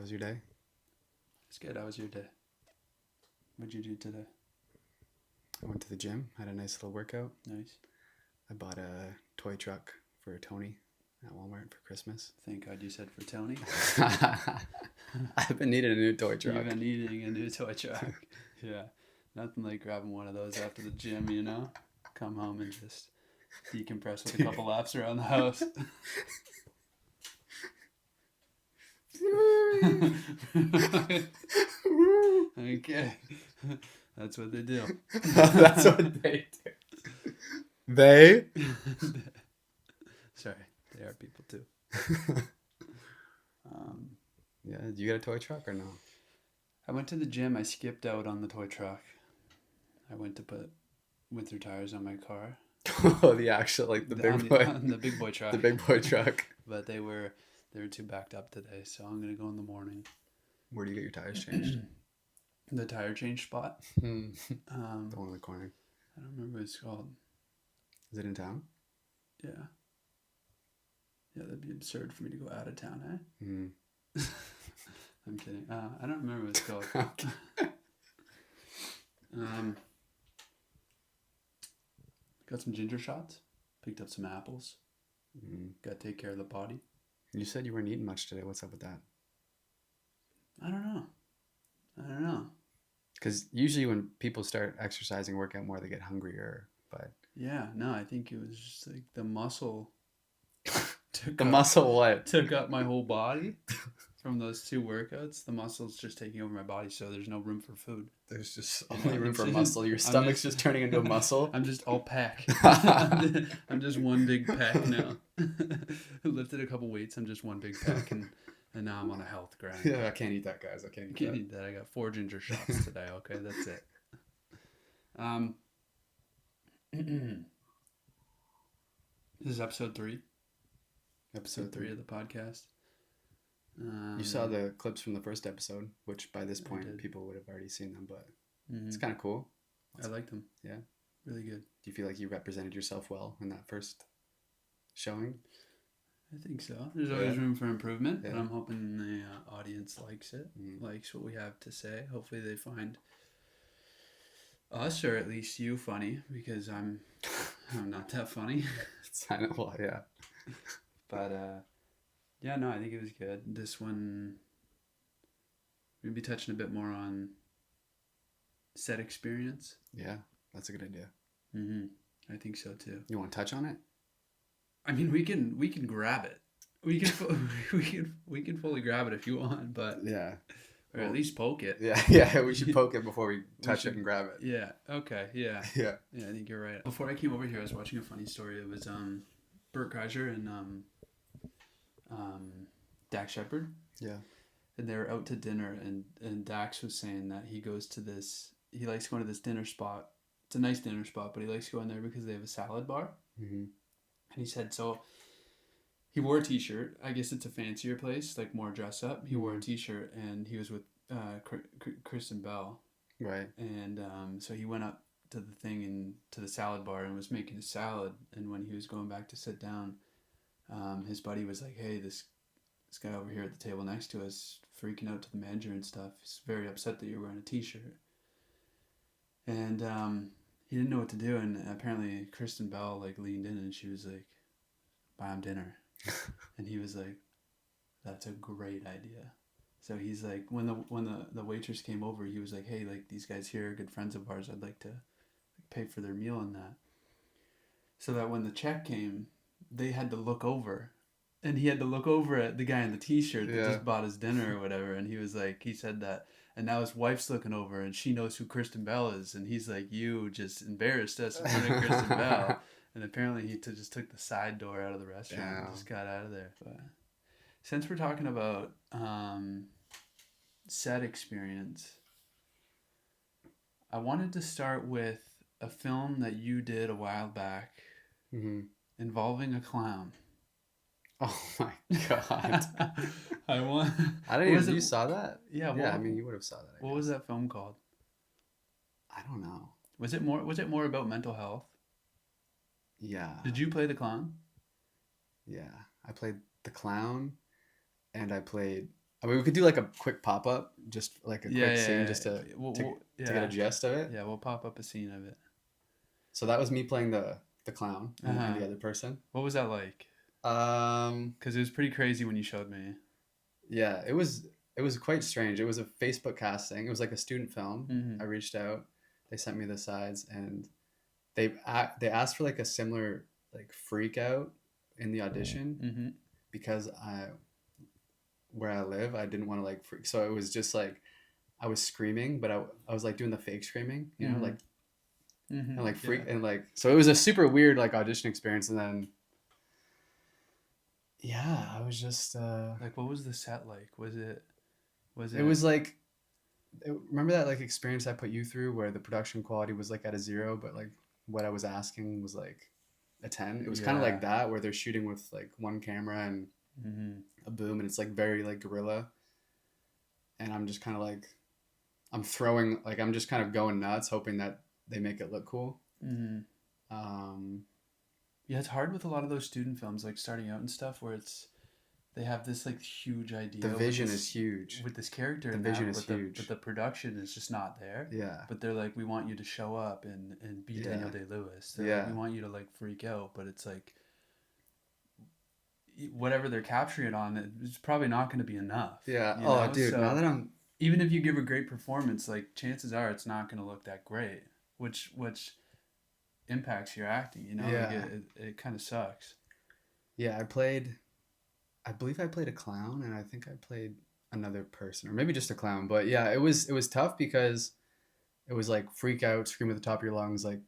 was your day? It's good. How was your day? What'd you do today? I went to the gym, had a nice little workout. Nice. I bought a toy truck for Tony at Walmart for Christmas. Thank God you said for Tony. I've been needing a new toy truck. You've been needing a new toy truck. Yeah. Nothing like grabbing one of those after the gym, you know? Come home and just decompress with a couple laps around the house. Okay. That's what they do. That's what they do. They? Sorry, they are people too. Yeah, did you get a toy truck or no? I went to the gym. I skipped out on the toy truck. I went to put winter tires on my car. Oh, the actual, like the big boy. On the big boy truck. The big boy truck. But they were too backed up today, so I'm gonna go in the morning. Where do you get your tires changed? The tire change spot. The one in the corner. I don't remember what it's called. Is it in town? Yeah. Yeah, that'd be absurd for me to go out of town, eh? Mm. I'm kidding. I don't remember what it's called. Got some ginger shots. Picked up some apples. Got to take care of the body. You said you weren't eating much today. What's up with that? I don't know. Because usually when people start exercising, work out more, they get hungrier. But yeah, no, I think it was just like the muscle. Muscle what? Took up my whole body from those two workouts. The muscle's just taking over my body, so there's no room for food. There's just only room for muscle. Your stomach's just turning into a muscle. I'm just all pack. I'm just one big pack now. Lifted a couple weights. I'm just one big pack, and now I'm on a health grind. Yeah, I can't eat that, guys. I can't eat that. I got 4 ginger shots today. Okay, that's it. This is episode 3. Episode 3 of the podcast. You saw the clips from the first episode, which by this point people would have already seen them, but it's kind of cool. I liked them. Yeah. Really good. Do you feel like you represented yourself well in that first showing? I think so. There's always room for improvement, but I'm hoping the audience likes it, likes what we have to say. Hopefully they find us, or at least you, funny, because I'm not that funny. It's kind of, well, yeah. But, yeah, no, I think it was good. This one, we'll be touching a bit more on set experience. Yeah, that's a good idea. I think so, too. You want to touch on it? I mean, we can grab it. We can fully grab it if you want, but yeah, or at least poke it. Yeah. We should poke it before we touch it and grab it. Yeah. Okay. Yeah. Yeah. Yeah. I think you're right. Before I came over here, I was watching a funny story. It was Bert Kreischer and Dax Shepard. Yeah. And they were out to dinner, and Dax was saying that he likes going to this dinner spot. It's a nice dinner spot, but he likes going there because they have a salad bar. And he said, so he wore a t-shirt. I guess it's a fancier place, like more dress up. He wore a t-shirt, and he was with Kristen Bell. Right. And so he went up to the thing and to the salad bar and was making a salad. And when he was going back to sit down, his buddy was like, hey, this guy over here at the table next to us freaking out to the manager and stuff. He's very upset that you're wearing a t-shirt. And he didn't know what to do, and apparently Kristen Bell leaned in and she was like, buy him dinner. And he was like, that's a great idea. So he's like, when the waitress came over, he was like, hey, these guys here are good friends of ours. I'd like to pay for their meal and that. So that when the check came, they had to look over. And he had to look over at the guy in the t-shirt that just bought his dinner or whatever. And he said that. And now his wife's looking over and she knows who Kristen Bell is. And he's like, you just embarrassed us in front of Kristen Bell. And apparently he just took the side door out of the restaurant and just got out of there. But since we're talking about set experience, I wanted to start with a film that you did a while back involving a clown. Oh my God. I don't even, you saw that? Yeah. I mean, you would have saw that. What was that film called? I don't know. Was it more about mental health? Yeah. Did you play the clown? Yeah. I played the clown and I played I mean, we could do like a quick pop up, just like a quick scene, just to yeah. to get a gist of it. Yeah, we'll pop up a scene of it. So that was me playing the clown and the other person. What was that like? Because it was pretty crazy when you showed me. Yeah, it was quite strange. It was a Facebook casting. It was like a student film. Mm-hmm. I reached out. They sent me the sides, and they asked for like a similar like freak out in the audition Mm-hmm. because where I live, I didn't want to like freak. So it was just like I was screaming, but I was like doing the fake screaming, you know, like and like freak and like, so it was a super weird like audition experience. And then I was just like, what was the set like? Was it it was like, remember that like experience I put you through where the production quality was like at a 0, but like what I was asking was like a 10. It was kind of like that, where they're shooting with like one camera and a boom, and it's like very like guerrilla, and I'm just kind of like I'm just kind of going nuts hoping that they make it look cool. Yeah, it's hard with a lot of those student films, like starting out and stuff, where they have this like huge idea. The vision is huge with this character. The vision is huge, but the production is just not there. Yeah. But they're like, we want you to show up and be Daniel Day-Lewis. Like, we want you to like freak out, but it's like whatever they're capturing it on, it's probably not going to be enough. Yeah. Oh, dude. So, now that even if you give a great performance, like chances are it's not going to look that great, which impacts your acting. You know, like it kind of sucks. Yeah, I believe I played a clown, and I think I played another person, or maybe just a clown. But yeah, it was tough because it was like freak out, scream at the top of your lungs, like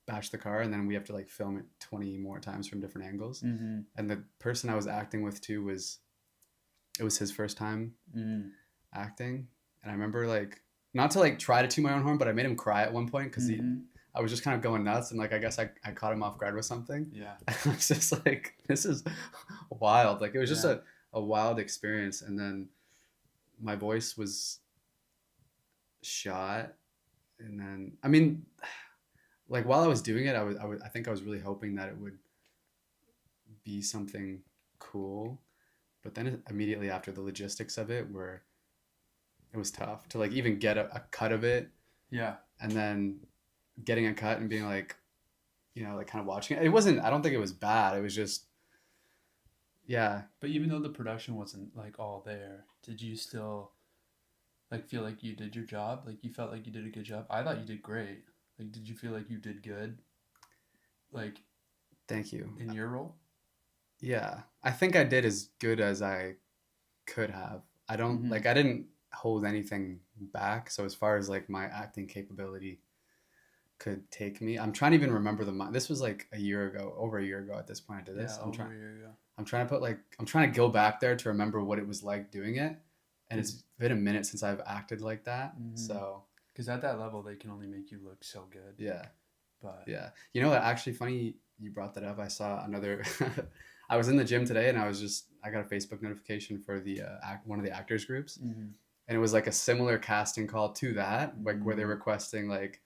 bash the car, and then we have to like film it 20 more times from different angles. And the person I was acting with too was his first time acting, and I remember like, not to like try to toot my own horn, but I made him cry at one point because I was just kind of going nuts, and like I guess I caught him off guard with something. Yeah. I was just like, this is wild. Like it was just a wild experience. And then my voice was shot, and then I mean, like while I was doing it, I think I was really hoping that it would be something cool, but then immediately after, the logistics of it was tough to like even get a cut of it. Yeah. And then getting a cut and being like, you know, like kind of watching it. I don't think it was bad. It was just, yeah. But even though the production wasn't like all there, did you still like feel like you did your job? Like you felt like you did a good job? I thought you did great. Like, did you feel like you did good? Like, thank you. In your role? Yeah. I think I did as good as I could have. I don't like, I didn't hold anything back. So as far as like my acting capability could take me, I'm trying to even remember this was like over a year ago at this point I did this. Yeah, over a year ago. I'm trying to go back there to remember what it was like doing it, and it's been a minute since I've acted like that. So because at that level they can only make you look so good. Yeah. But yeah, you know what, actually funny you brought that up. I saw another I was in the gym today, and I got a Facebook notification for the one of the actors groups, and it was like a similar casting call to that, like where they're requesting like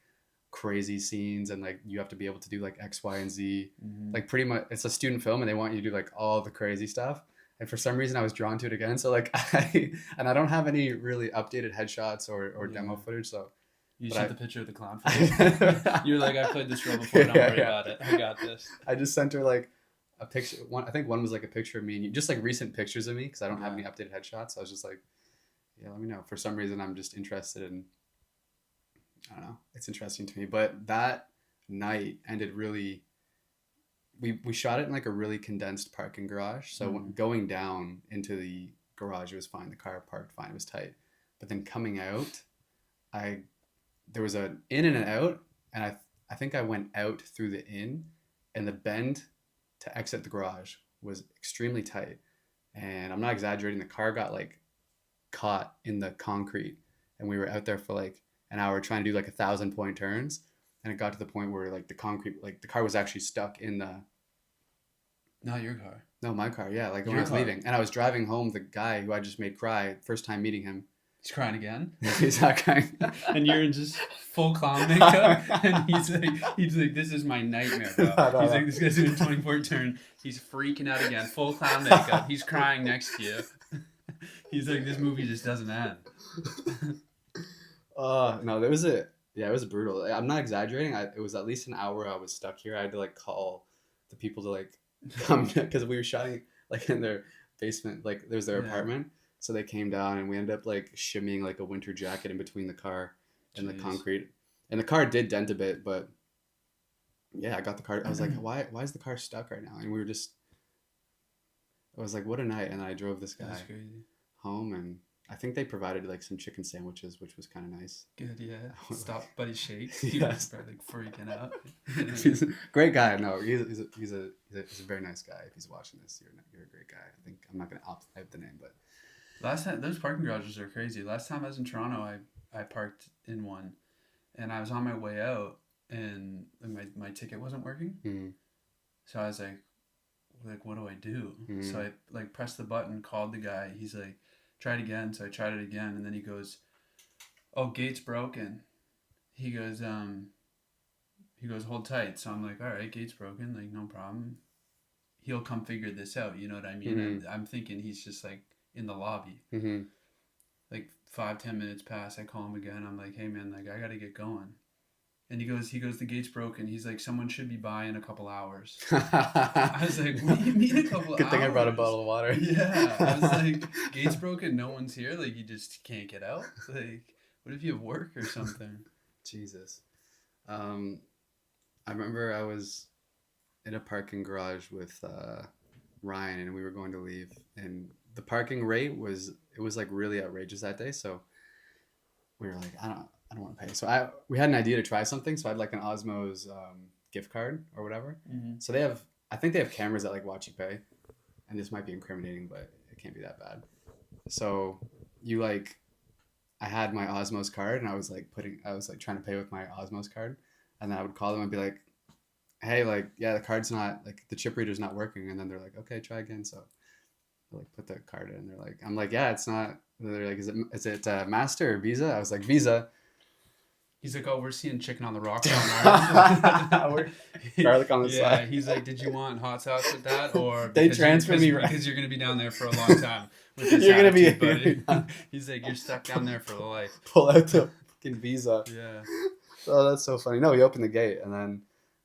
crazy scenes, and like you have to be able to do like X, Y, and Z. Like pretty much it's a student film, and they want you to do like all the crazy stuff. And for some reason I was drawn to it again. So like I don't have any really updated headshots or demo footage. So you sent the picture of the clown footage. You're like, I played this role before, don't worry about it. I got this. I just sent her like a picture. I think one was like a picture of me, and just like recent pictures of me, because I don't have any updated headshots. So I was just like, yeah, let me know. For some reason I'm just interested in, I don't know, it's interesting to me. But that night ended really, we shot it in like a really condensed parking garage. So going down into the garage, it was fine. The car parked fine. It was tight. But then coming out, there was an in and an out. And I think I went out through the in, and the bend to exit the garage was extremely tight. And I'm not exaggerating. The car got like caught in the concrete, and we were out there for like an hour trying to do like 1,000-point turns, and it got to the point where like the concrete, like the car was actually stuck in the. Not your car. No, my car. Yeah, like when I was leaving, and I was driving home, the guy who I just made cry, first time meeting him. He's crying again. He's not crying. And you're in just full clown makeup, and he's like, this is my nightmare, bro. He's like, this guy's doing a 24 turn. He's freaking out again, full clown makeup. He's crying next to you. He's like, this movie just doesn't end. No, it was brutal. I'm not exaggerating. It was at least an hour I was stuck here. I had to like call the people to like come because we were shooting like in their basement, like there's their apartment. So they came down and we ended up like shimmying like a winter jacket in between the car and the concrete. And the car did dent a bit, but yeah, I got the car. I was like, why is the car stuck right now? And we were just, I was like, what a night. And I drove this guy home, and I think they provided like some chicken sandwiches, which was kind of nice. Good, yeah. Stop Buddy Shake. He was probably like freaking out. He's a great guy. No, he's a very nice guy. If he's watching this, you're a great guy. I think I'm not gonna type the name, but last time those parking garages are crazy. Last time I was in Toronto, I parked in one, and I was on my way out, and my ticket wasn't working. Mm-hmm. So I was like, what do I do? Mm-hmm. So I like pressed the button, called the guy. He's like, try it again. So I tried it again, and then he goes, oh, gate's broken. He goes, hold tight. So I'm like, all right, gate's broken, like no problem. He'll come figure this out. You know what I mean? Mm-hmm. I'm thinking he's just like in the lobby. Mm-hmm. Like 5-10 minutes pass. I call him again. I'm like, hey man, like I gotta get going. And he goes, the gate's broken. He's like, someone should be by in a couple hours. I was like, what do you mean a couple hours? Good thing I brought a bottle of water. Yeah. I was like, gate's broken, no one's here. Like, you just can't get out. Like, what if you have work or something? Jesus. I remember I was in a parking garage with Ryan, and we were going to leave. And the parking rate was like really outrageous that day. So we were like, I don't want to pay. So we had an idea to try something. So I had like an Osmo's gift card or whatever. Mm-hmm. So I think they have cameras that like watch you pay, and this might be incriminating, but it can't be that bad. So I had my Osmo's card, and I was like trying to pay with my Osmo's card, and then I would call them and be like, hey, like, yeah, the card's not, like, the chip reader's not working. And then they're like, okay, try again. So I like put the card in, and I'm like, yeah, it's not. And they're like, is it Master or Visa? I was like, Visa. He's like, oh, we're seeing chicken on the rocks. Garlic on the side. Yeah, he's like, did you want hot sauce with that? Or they transfer me right. Because you're going to be down there for a long time. With this you're going to be buddy. He's like, you're stuck down there for the life. Pull out the fucking Visa. Yeah. Oh, that's so funny. No, we opened the gate, and then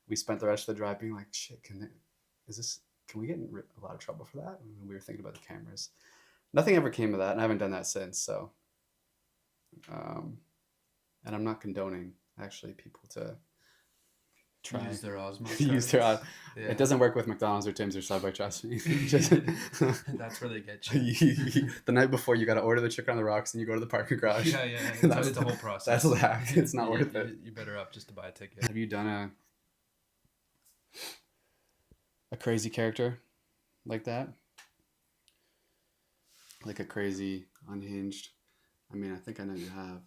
we spent the rest of the drive being like, shit, can we get in a lot of trouble for that? And we were thinking about the cameras. Nothing ever came of that, and I haven't done that since. So, and I'm not condoning actually people to try use their Osmo. Use their Osmo. Yeah. It doesn't work with McDonald's or Tim's or Subway. Trust me. That's where they get you. The night before, you got to order the chicken on the rocks, and you go to the parking garage. Yeah. It's a whole process. That's the hack. It's not worth it. You're better up just to buy a ticket. Have you done a crazy character like that? Like a crazy, unhinged? I mean, I think I know you have.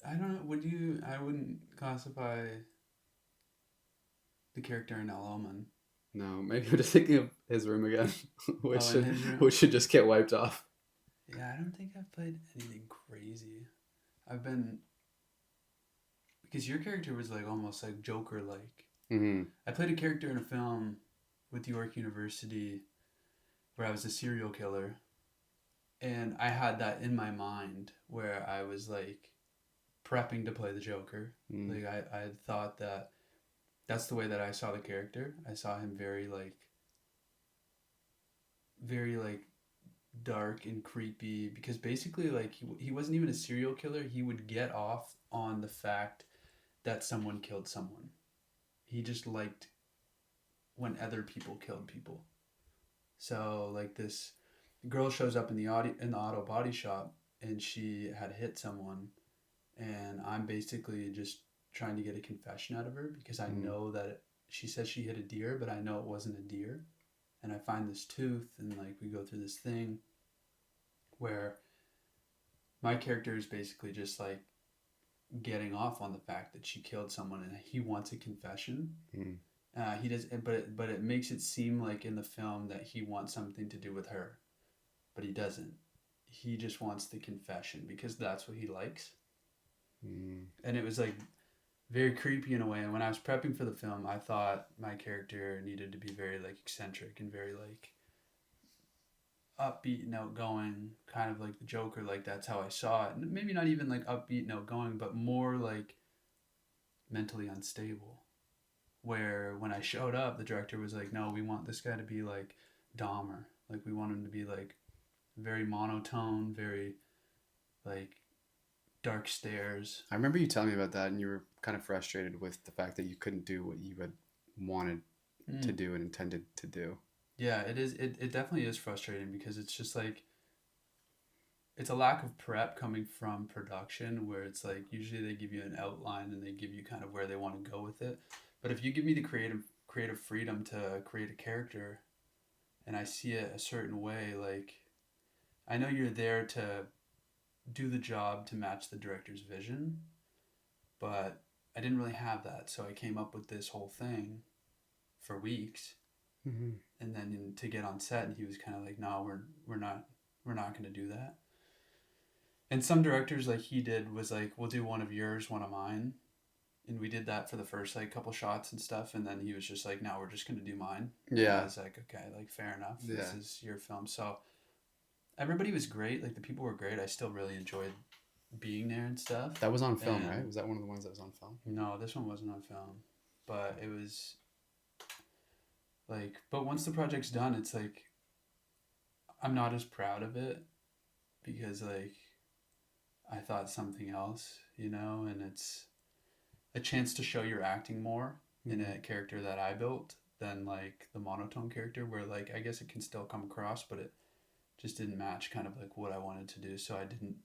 I don't know. I wouldn't classify the character in El Omen. No, maybe I'm just thinking of his room again, which should just get wiped off. Yeah, I don't think I've played anything crazy. Because your character was like almost like Joker-like. Mm-hmm. I played a character in a film with York University where I was a serial killer, and I had that in my mind where I was like prepping to play the Joker. Like I thought that's the way that I saw the character. I saw him very dark and creepy, because basically like he wasn't even a serial killer. He would get off on the fact that someone killed someone. He just liked when other people killed people. So like this girl shows up in the auto body shop, and she had hit someone, and I'm basically just trying to get a confession out of her, because I know that she says she hit a deer, but I know it wasn't a deer. And I find this tooth, and like we go through this thing where my character is basically just like getting off on the fact that she killed someone, and he wants a confession. He does, but it makes it seem like in the film that he wants something to do with her, but he doesn't. He just wants the confession because that's what he likes. And it was like very creepy in a way. And when I was prepping for the film, I thought my character needed to be very like eccentric and very like upbeat and outgoing, kind of like the Joker. Like that's how I saw it. And maybe not even like upbeat and outgoing, but more like mentally unstable. Where when I showed up, the director was like, "No, we want this guy to be like Dahmer. Like we want him to be like very monotone, very like dark stares." I remember you telling me about that, and you were kind of frustrated with the fact that you couldn't do what you had wanted to Mm. do and intended to do. Yeah, it is. It definitely is frustrating because it's just like it's a lack of prep coming from production where it's like usually they give you an outline and they give you kind of where they want to go with it. But if you give me the creative freedom to create a character and I see it a certain way, like I know you're there to do the job to match the director's vision, but I didn't really have that. So I came up with this whole thing for weeks, Mm-hmm. and then to get on set, and he was kind of like, "No, we're not going to do that." And some directors, like he did, was like, "We'll do one of yours, one of mine," and we did that for the first like couple shots and stuff, and then he was just like, "No, we're just going to do mine." And I Yeah, was like, "Okay, like fair enough. yeah. This is your film." So everybody was great. Like the people were great. I still really enjoyed being there and stuff. That was on film, right? And Was that one of the ones that was on film? no, this one wasn't on film, but it was like. But once the project's done, it's like I'm not as proud of it because like I thought something else, you know, and it's a chance to show your acting more in Mm-hmm. a character that I built than like the monotone character where like I guess it can still come across, but it just didn't match kind of like what I wanted to do. So I didn't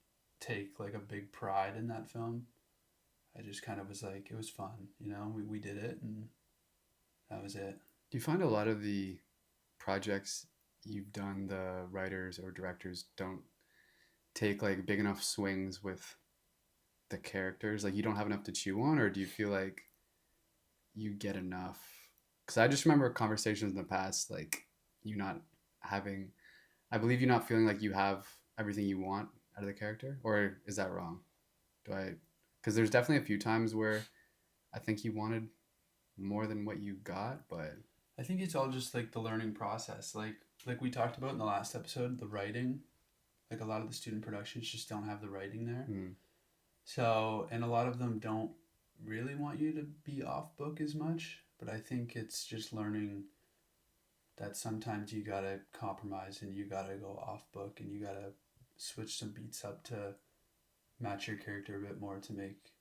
take like a big pride in that film. I just kind of was like, it was fun, you know, we did it and that was it. Do you find a lot of the projects you've done, the writers or directors don't take like big enough swings with the characters? Like you don't have enough to chew on, or do you feel like you get enough? Because I just remember conversations in the past, like you not having, I believe you not feeling like you have everything you want out of the character, or is that wrong? Do I? Because there's definitely a few times where I think you wanted more than what you got, but I think it's all just like the learning process. Like we talked about in the last episode, the writing. Like a lot of the student productions just don't have the writing there. mm, So, and a lot of them don't really want you to be off book as much, but I think it's just learning that sometimes you gotta compromise and you gotta go off book and you gotta switch some beats up to match your character a bit more to make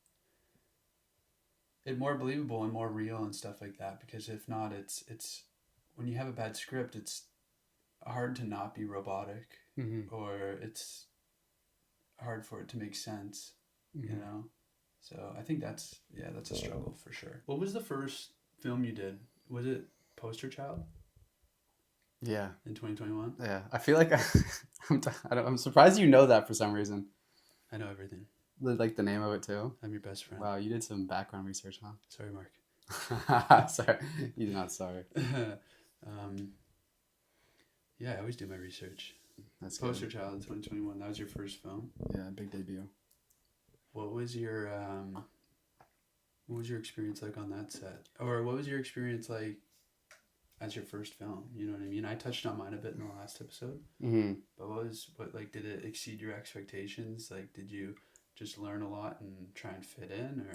it more believable and more real and stuff like that. Because if not, it's when you have a bad script, it's hard to not be robotic, mm-hmm, or it's hard for it to make sense, you mm-hmm. know? So I think that's a struggle for sure. What was the first film you did? Was it Poster Child Yeah, in 2021? yeah. I feel like I'm surprised you know that for some reason. I know everything. Like the name of it too. I'm your best friend. Wow, you did some background research, Sorry, Mark. huh? Sorry, you're not sorry. um, yeah, I always do my research. That's Poster good. Child in 2021. That was your first film. Yeah, big debut. What was your what was your experience like on that set? Or what was your experience like as your first film? You know what I mean? I touched on mine a bit in the last episode. Mm-hmm. But what like did it exceed your expectations? Like did you just learn a lot and try and fit in or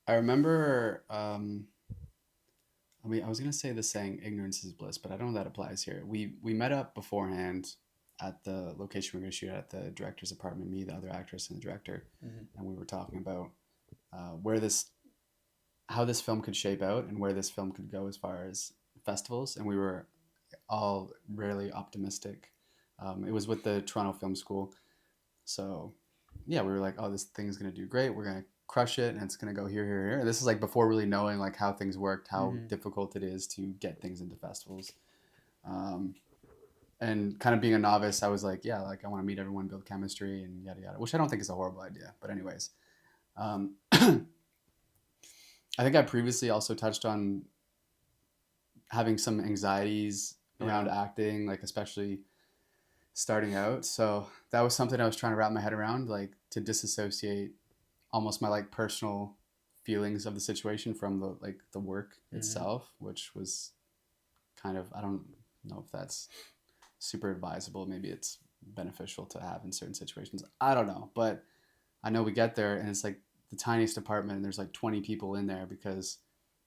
I remember. I mean, I was gonna say the saying "ignorance is bliss," but I don't know that applies here. We met up beforehand at the location we are gonna shoot at the director's apartment. Me, the other actress, and the director, mm-hmm. and we were talking about where this, how this film could shape out, and where this film could go as far as festivals. And we were all really optimistic. It was with the Toronto Film School, so yeah, we were like, oh, this thing's gonna do great. We're gonna crush it, and it's gonna go here, here, here. This is like before really knowing like how things worked, how Mm-hmm. difficult it is to get things into festivals, um, and kind of being a novice, I was like, yeah, like I want to meet everyone, build chemistry, and yada yada. Which I don't think is a horrible idea, but anyways, I think I previously also touched on having some anxieties Yeah. around acting, like especially starting out. So that was something I was trying to wrap my head around, like to disassociate almost my like personal feelings of the situation from the like the work Mm-hmm. itself, which was kind of, I don't know if that's super advisable. Maybe it's beneficial to have in certain situations. I don't know, but I know we get there and it's like the tiniest department and there's like 20 people in there because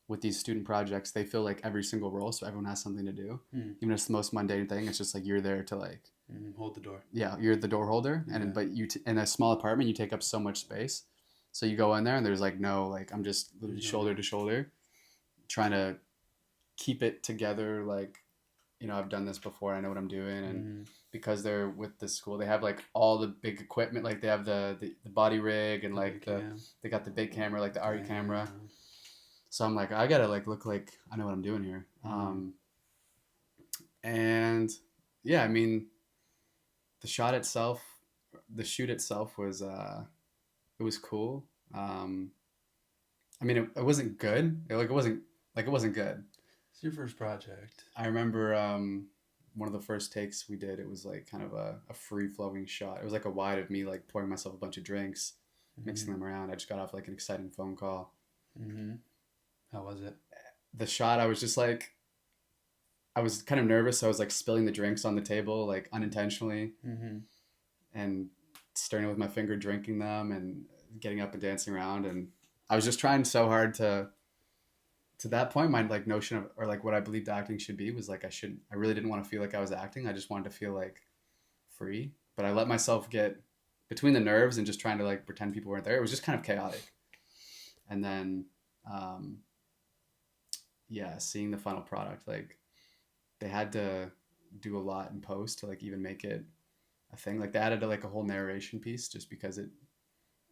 with these student projects they fill like every single role, so everyone has something to do. Even if it's the most mundane thing, it's just like you're there to like hold the door. Yeah, you're the door holder, and but in a small apartment you take up so much space, so you go in there and there's like no, like I'm just shoulder to shoulder trying to keep it together. Like, I've done this before, I know what I'm doing. And because they're with the school, they have like all the big equipment, like they have the body rig and like they got the big camera, like the RE camera. So I'm like, I gotta like look like I know what I'm doing here. And yeah, I mean, the shoot itself was it was cool. I mean, it wasn't good. It wasn't good. It's your first project. I remember one of the first takes we did. It was like kind of a free flowing shot. It was like a wide of me like pouring myself a bunch of drinks, mixing them around. I just got off like an exciting phone call. How was it? The shot, I was just like, I was kind of nervous. So I was like spilling the drinks on the table like unintentionally, and stirring with my finger, drinking them, and getting up and dancing around. And I was just trying so hard to that point, my like notion of, or like what I believed acting should be was like I really didn't want to feel like I was acting. I just wanted to feel like free. But I let myself get between the nerves and just trying to like pretend people weren't there. It was just kind of chaotic. And then, seeing the final product, like they had to do a lot in post to like even make it a thing. Like they added like a whole narration piece just because it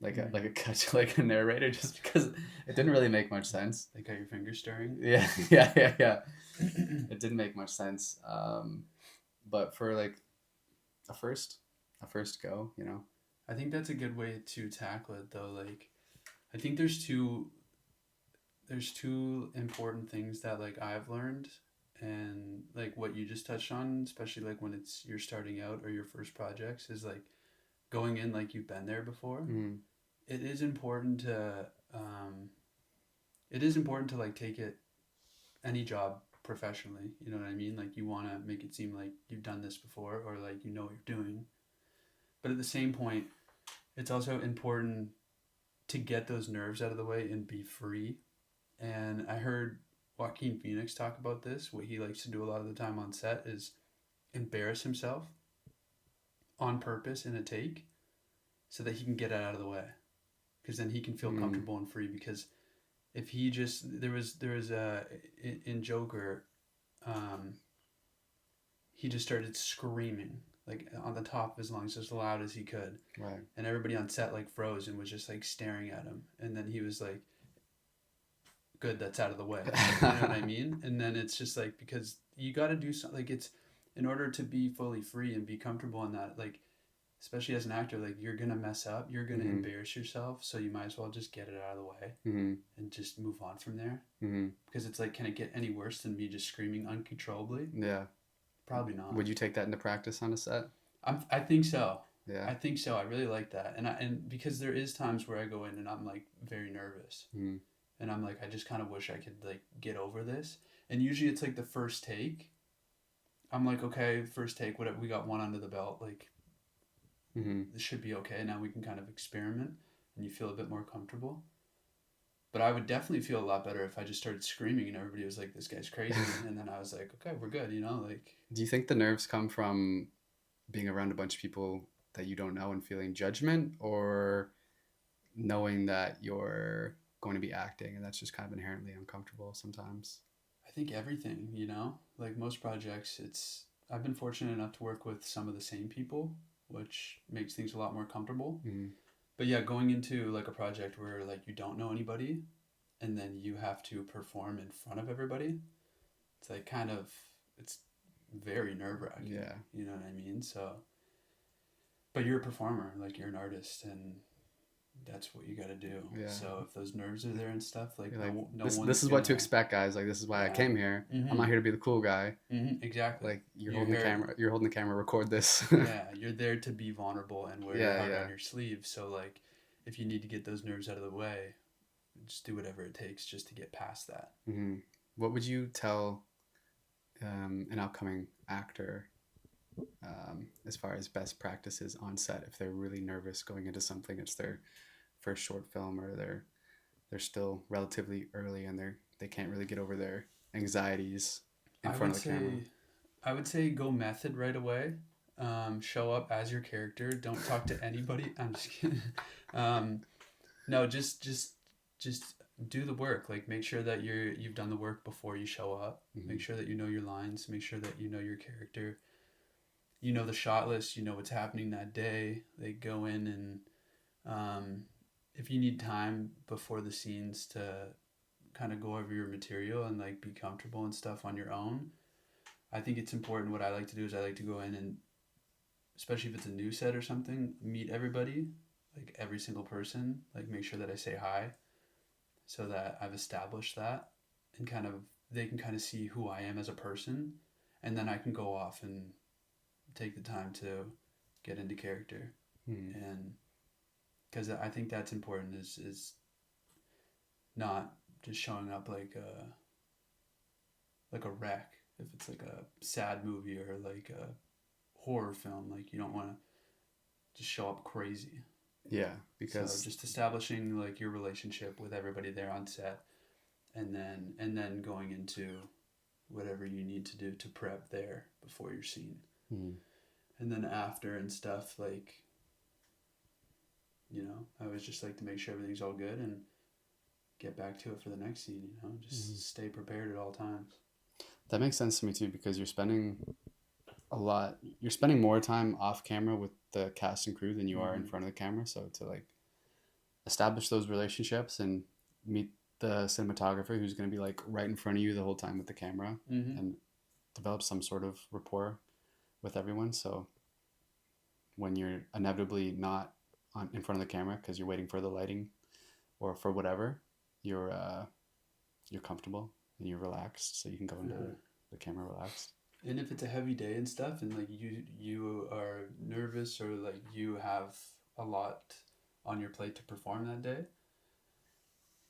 like a cut to like a narrator, just because it didn't really make much sense. They got your fingers stirring. Yeah. It didn't make much sense. But for like a first go, I think that's a good way to tackle it though. Like, I think there's two important things that like I've learned, and like what you just touched on, especially like when you're starting out or your first projects, is like going in like you've been there before. It is important to like take it, any job, professionally. You know what I mean? Like you want to make it seem like you've done this before, or like you know what you're doing. But at the same point, it's also important to get those nerves out of the way and be free. And I heard Joaquin Phoenix talk about this. What he likes to do a lot of the time on set is embarrass himself on purpose in a take so that he can get it out of the way, because then he can feel comfortable and free. Because if he just in Joker, he just started screaming like on the top of his lungs as loud as he could, right? And everybody on set like froze and was just like staring at him. And then he was like, good, that's out of the way. You know what I mean? And then it's just like, because you got to do something, like it's in order to be fully free and be comfortable in that, like especially as an actor, like you're gonna mess up, you're gonna embarrass yourself, so you might as well just get it out of the way and just move on from there. Because it's like, can it get any worse than me just screaming uncontrollably? Yeah, probably not. Would you take that into practice on a set? I think so. Yeah, I think so. I really like that. And because there is times where I go in and I'm like very nervous, and I'm like, I just kind of wish I could like get over this. And usually it's like the first take, I'm like, okay, first take, whatever, we got one under the belt, like this should be okay. Now we can kind of experiment, and you feel a bit more comfortable. But I would definitely feel a lot better if I just started screaming and everybody was like, this guy's crazy. And then I was like, okay, we're good, like. Do you think the nerves come from being around a bunch of people that you don't know and feeling judgment, or knowing that you're going to be acting and that's just kind of inherently uncomfortable sometimes? I think everything, like most projects, I've been fortunate enough to work with some of the same people, which makes things a lot more comfortable. But yeah, going into like a project where like you don't know anybody and then you have to perform in front of everybody, it's like it's very nerve-wracking. Yeah. You know what I mean? So, but you're a performer, like you're an artist, and that's what you got to do. Yeah. So if those nerves are there and stuff, like, this is what to expect, guys. Like, this is why I came here. I'm not here to be the cool guy. Exactly. Like you're holding the camera. Record this. Yeah, you're there to be vulnerable and wear your heart on your sleeve. So like, if you need to get those nerves out of the way, just do whatever it takes just to get past that. What would you tell an upcoming actor as far as best practices on set. If they're really nervous going into something, it's their first short film, or they're still relatively early and they can't really get over their anxieties in I front would of the camera. say I would say go method right away. Show up as your character. Don't talk to anybody. I'm just kidding. Um, no, just do the work. Like make sure that you've done the work before you show up. Mm-hmm. Make sure that you know your lines. Make sure that you know your character. You know the shot list. You know what's happening that day. They go in and if you need time before the scenes to kind of go over your material and like be comfortable and stuff on your own, I think it's important. What I like to do is I like to go in and, especially if it's a new set or something, meet everybody, like every single person, like make sure that I say hi so that I've established that and kind of they can kind of see who I am as a person, and then I can go off and take the time to get into character. Mm-hmm. And because I think that's important is not just showing up like a wreck. If it's like a sad movie or like a horror film, like you don't want to just show up crazy. Yeah, So because just establishing like your relationship with everybody there on set, and then going into whatever you need to do to prep there before your scene, mm, and then after and stuff, like, I always just like to make sure everything's all good and get back to it for the next scene. mm, Just stay prepared at all times. that makes sense to me too, because you're spending more time off camera with the cast and crew than you are in Mm-hmm. front of the camera. So to like establish those relationships and meet the cinematographer who's going to be like right in front of you the whole time with the camera, Mm-hmm. and develop some sort of rapport with everyone. So when you're inevitably not in front of the camera because you're waiting for the lighting or for whatever, you're comfortable and you're relaxed, so you can go into Uh-huh. the camera relaxed. And if it's a heavy day and stuff, and like you are nervous or like you have a lot on your plate to perform that day,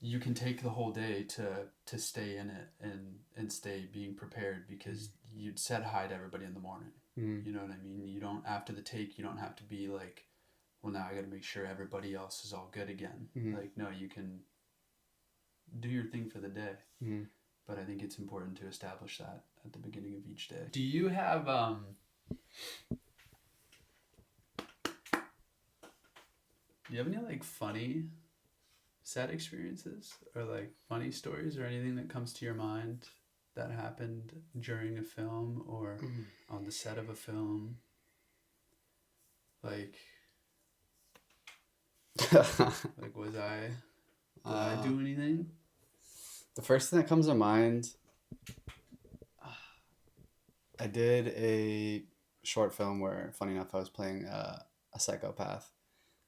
you can take the whole day to stay in it and stay being prepared because you'd said hi to everybody in the morning. Mm-hmm. You know what I mean? You don't, after the take, you don't have to be like, well, now I got to make sure everybody else is all good again. Mm-hmm. Like, no, you can do your thing for the day. Mm-hmm. But I think it's important to establish that at the beginning of each day. Do you have any like funny set experiences or like funny stories or anything that comes to your mind that happened during a film or on the set of a film? Like like was I did I do anything? The first thing that comes to mind, I did a short film where, funny enough, I was playing a psychopath.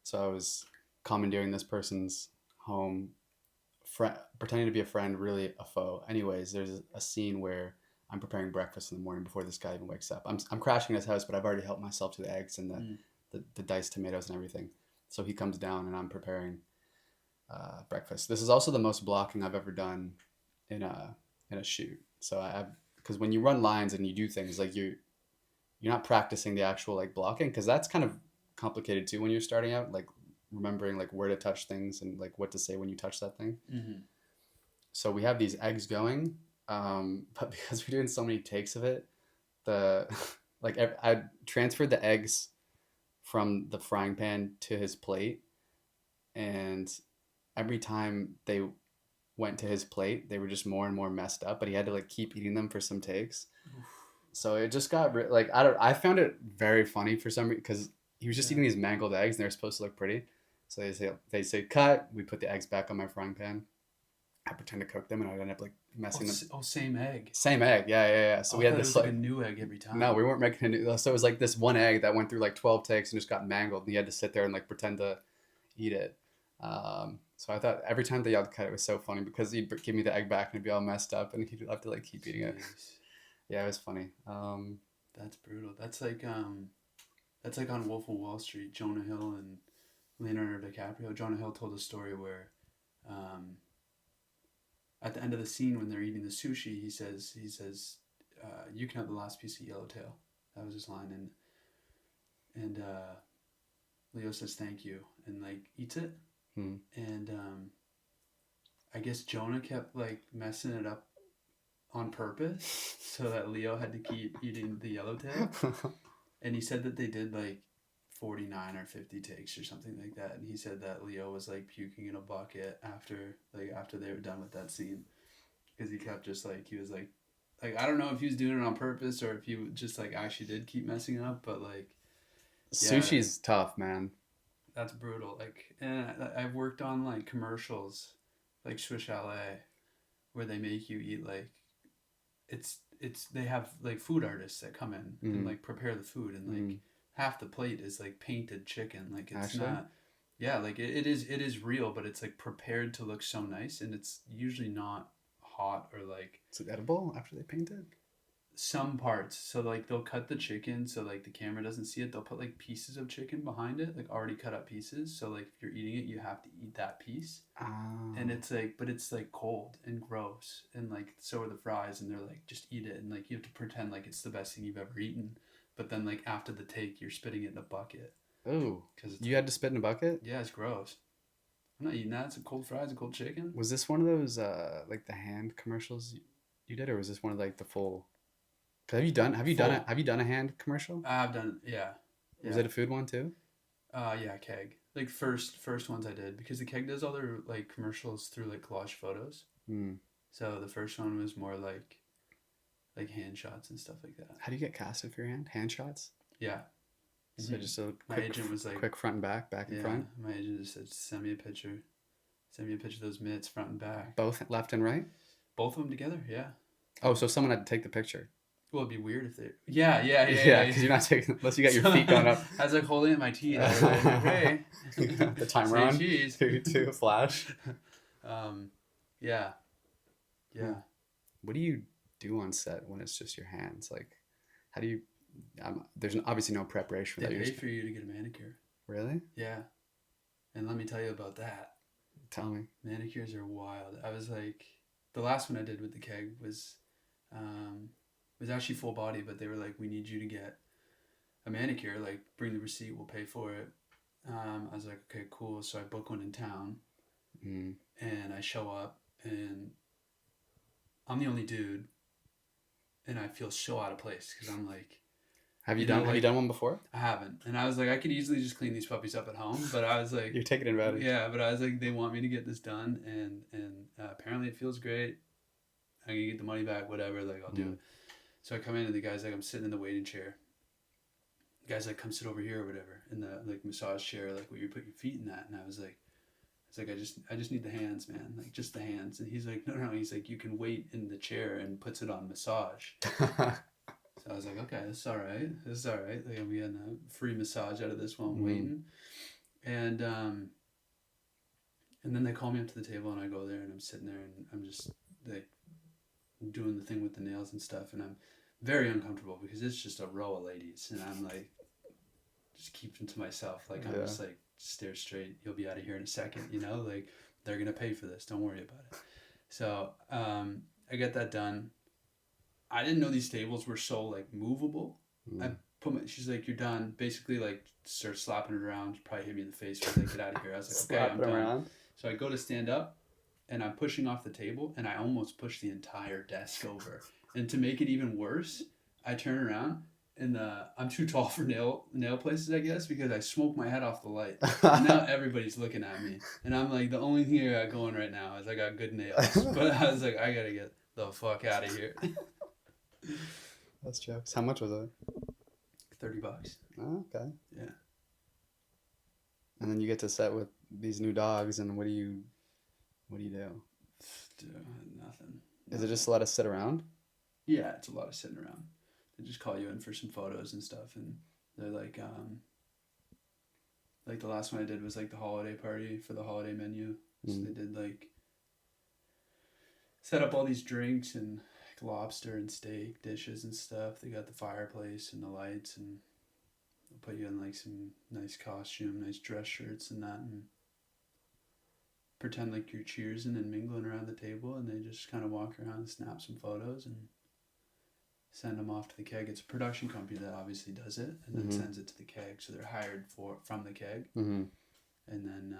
So I was commandeering this person's home, pretending to be a friend, really a foe. Anyways, there's a scene where I'm preparing breakfast in the morning before this guy even wakes up. I'm crashing his house, but I've already helped myself to the eggs and Mm. the diced tomatoes and everything. So he comes down and I'm preparing breakfast. This is also the most blocking I've ever done in a shoot. So because when you run lines and you do things like you're not practicing the actual like blocking, because that's kind of complicated too when you're starting out, like remembering like where to touch things and like what to say when you touch that thing. Mm-hmm. So we have these eggs going, but because we're doing so many takes of it, the like I transferred the eggs from the frying pan to his plate, and every time they went to his plate, they were just more and more messed up. But he had to like keep eating them for some takes. So it just got like I found it very funny for some reason because he was just Yeah. eating these mangled eggs and they're supposed to look pretty. So they say cut. We put the eggs back on my frying pan. I pretend to cook them and I'd end up like messing them. Same egg. Same egg, yeah. So Oh, we I had thought it this was like like a new egg every time. no, we weren't making a new. So it was like this one egg that went through like 12 takes and just got mangled, and he had to sit there and like pretend to eat it. So I thought every time they yelled cut, it was so funny because he'd give me the egg back and it'd be all messed up, and he'd have to like keep eating it. Jeez. Yeah, it was funny. That's brutal. That's like on Wolf of Wall Street, Jonah Hill and Leonardo DiCaprio. Jonah Hill told a story where um, at the end of the scene when they're eating the sushi, he says, you can have the last piece of yellowtail. That was his line, and Leo says thank you and like eats it, and I guess Jonah kept like messing it up on purpose so that Leo had to keep eating the yellowtail. And he said that they did like 49 or 50 takes or something like that. And he said that Leo was like puking in a bucket after they were done with that scene. Because he kept just like, he was like, I don't know if he was doing it on purpose or if he just like actually did keep messing up, but like, yeah. Sushi's tough, man. That's brutal. Like, and I've worked on like commercials like Swiss Chalet where they make you eat like, they have like food artists that come in and like prepare the food, and like half the plate is like painted chicken. Like it's actually not, yeah, like it is real, but it's like prepared to look so nice, and it's usually not hot or like. Is it edible after they paint it? Some parts. So like they'll cut the chicken so like the camera doesn't see it. They'll put like pieces of chicken behind it, like already cut up pieces. So like if you're eating it, you have to eat that piece. Oh. And it's like, but it's like cold and gross, and like so are the fries, and they're like just eat it, and like you have to pretend like it's the best thing you've ever eaten. But then like after the take, you're spitting it in a bucket. Oh, because you had to spit in a bucket? Yeah, it's gross. I'm not eating that. It's a cold fries, a cold chicken. Was this one of those like the hand commercials you did, or was this one of like the full? Have you done a hand commercial? I've done it. Yeah. Was it a food one too? Yeah, Keg. Like first ones I did, because the Keg does all their like commercials through like collage photos. So the first one was more like hand shots and stuff like that. How do you get casted for your hand shots? Yeah. So just a my agent was like quick front and back and front. My agent just said, send me a picture of those mitts front and back. Both left and right. Both of them together. Yeah. Oh, so someone had to take the picture. Well, it'd be weird if they. Yeah, because you're not taking unless you got your feet going up. I was like holding at my teeth. I was like, hey, the timer on. Cheese. To flash. Yeah. What do you do on set when it's just your hands? Like, how do you? There's obviously no preparation. They pay for you to get a manicure. Really? Yeah. And let me tell you about that. Tell me. Manicures are wild. I was like, the last one I did with the Keg was actually full body, but they were like, we need you to get a manicure. Like, bring the receipt, we'll pay for it. I was like, okay, cool. So I book one in town, and I show up, and I'm the only dude, and I feel so out of place because I'm like, have you done one before? I haven't, and I was like, I could easily just clean these puppies up at home, but I was like, you're taking advantage. Yeah, but I was like, they want me to get this done, and apparently it feels great. I can get the money back, whatever. Like, I'll do it. So I come in, and the guy's like, I'm sitting in the waiting chair. The guy's like, come sit over here or whatever, in the like massage chair, like where you put your feet in that. And I was like, I just need the hands, man, like just the hands. And he's like, no. He's like, you can wait in the chair, and puts it on massage. So I was like, okay, this is all right. Like, I'm getting a free massage out of this while I'm waiting. And then they call me up to the table, and I go there, and I'm sitting there, and I'm just like doing the thing with the nails and stuff, and I'm very uncomfortable because it's just a row of ladies, and I'm like just keeping to myself, like I'm just like, stare straight, you'll be out of here in a second, you know, like they're gonna pay for this, don't worry about it. So I get that done. I didn't know these tables were so like movable. She's like, you're done, basically, like starts slapping it around, probably hit me in the face, was like, get out of here. I was like, okay, I'm done. Around. So I go to stand up, and I'm pushing off the table, and I almost push the entire desk over. And to make it even worse, I turn around, and I'm too tall for nail places, I guess, because I smoked my head off the light. And now everybody's looking at me. And I'm like, the only thing I got going right now is I got good nails. But I was like, I gotta get the fuck out of here. That's jokes. How much was it? $30. Oh, okay. Yeah. And then you get to set with these new dogs, and what do you do? Nothing. Is it just a lot of sit around? Yeah, it's a lot of sitting around. They just call you in for some photos and stuff, and they're like the last one I did was like the holiday party for the holiday menu. So they did like set up all these drinks and like lobster and steak dishes and stuff. They got the fireplace and the lights, and they'll put you in like some nice costume, nice dress shirts and that, and pretend like you're cheersing and mingling around the table, and they just kind of walk around and snap some photos and send them off to the keg. It's a production company that obviously does it and then sends it to the keg. So they're hired from the keg, and then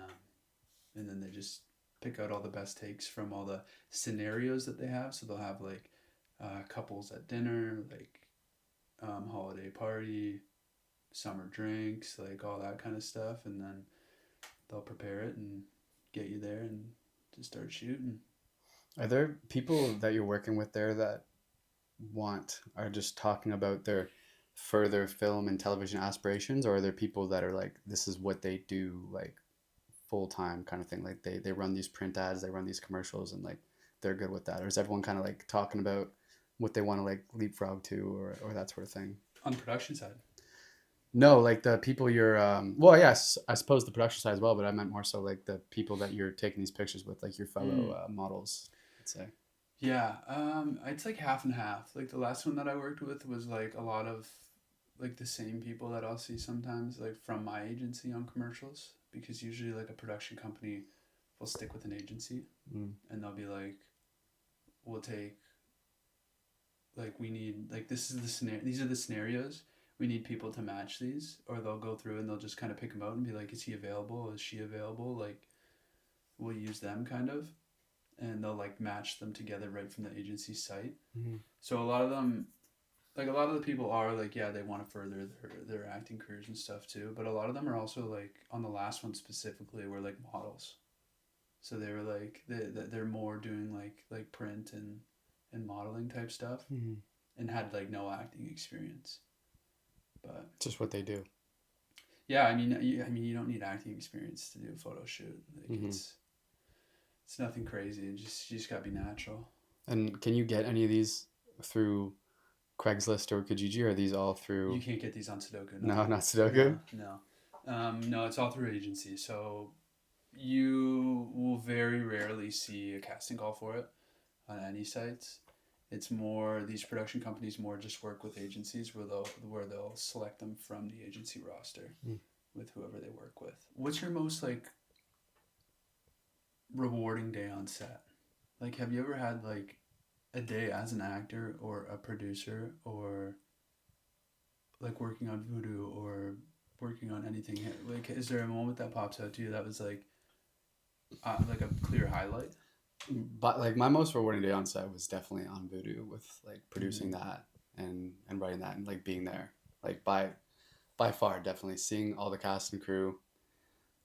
they just pick out all the best takes from all the scenarios that they have. So they'll have like couples at dinner, like holiday party, summer drinks, like all that kind of stuff, and then they'll prepare it and get you there and just start shooting. Are there people that you're working with there that are just talking about their further film and television aspirations, or are there people that are like, this is what they do, like full time kind of thing? Like they run these print ads, they run these commercials, and like they're good with that? Or is everyone kind of like talking about what they want to like leapfrog to, or that sort of thing? On the production side? No, like the people you're, well, yes, I suppose the production side as well, but I meant more so like the people that you're taking these pictures with, like your fellow models, I'd say. Yeah, it's like half and half. Like the last one that I worked with was like a lot of like the same people that I'll see sometimes, like from my agency on commercials, because usually like a production company will stick with an agency and they'll be like, we'll take, like, we need, like, this is the scenario, these are the scenarios, we need people to match these. Or they'll go through and they'll just kind of pick them out and be like, is he available, is she available, like we'll use them kind of, and they'll like match them together right from the agency site. So a lot of them, like a lot of the people are like, yeah, they want to further their acting careers and stuff too, but a lot of them are also like, on the last one specifically, were like models. So they were like, they're more doing like print and modeling type stuff, and had like no acting experience. But just what they do. Yeah, I mean you don't need acting experience to do a photo shoot. Like it's nothing crazy. You just gotta be natural. And can you get any of these through Craigslist or Kijiji, or are these all through? You can't get these on Sudoku. No, not Sudoku. No, it's all through agency. So you will very rarely see a casting call for it on any sites. It's more, these production companies more just work with agencies where they'll select them from the agency roster with whoever they work with. What's your most like rewarding day on set? Like, have you ever had like a day as an actor or a producer, or like working on Voodoo or working on anything? Like, is there a moment that pops out to you that was like a clear highlight? But like my most rewarding day on set was definitely on Voodoo, with like producing that and writing that and like being there. Like by far, definitely seeing all the cast and crew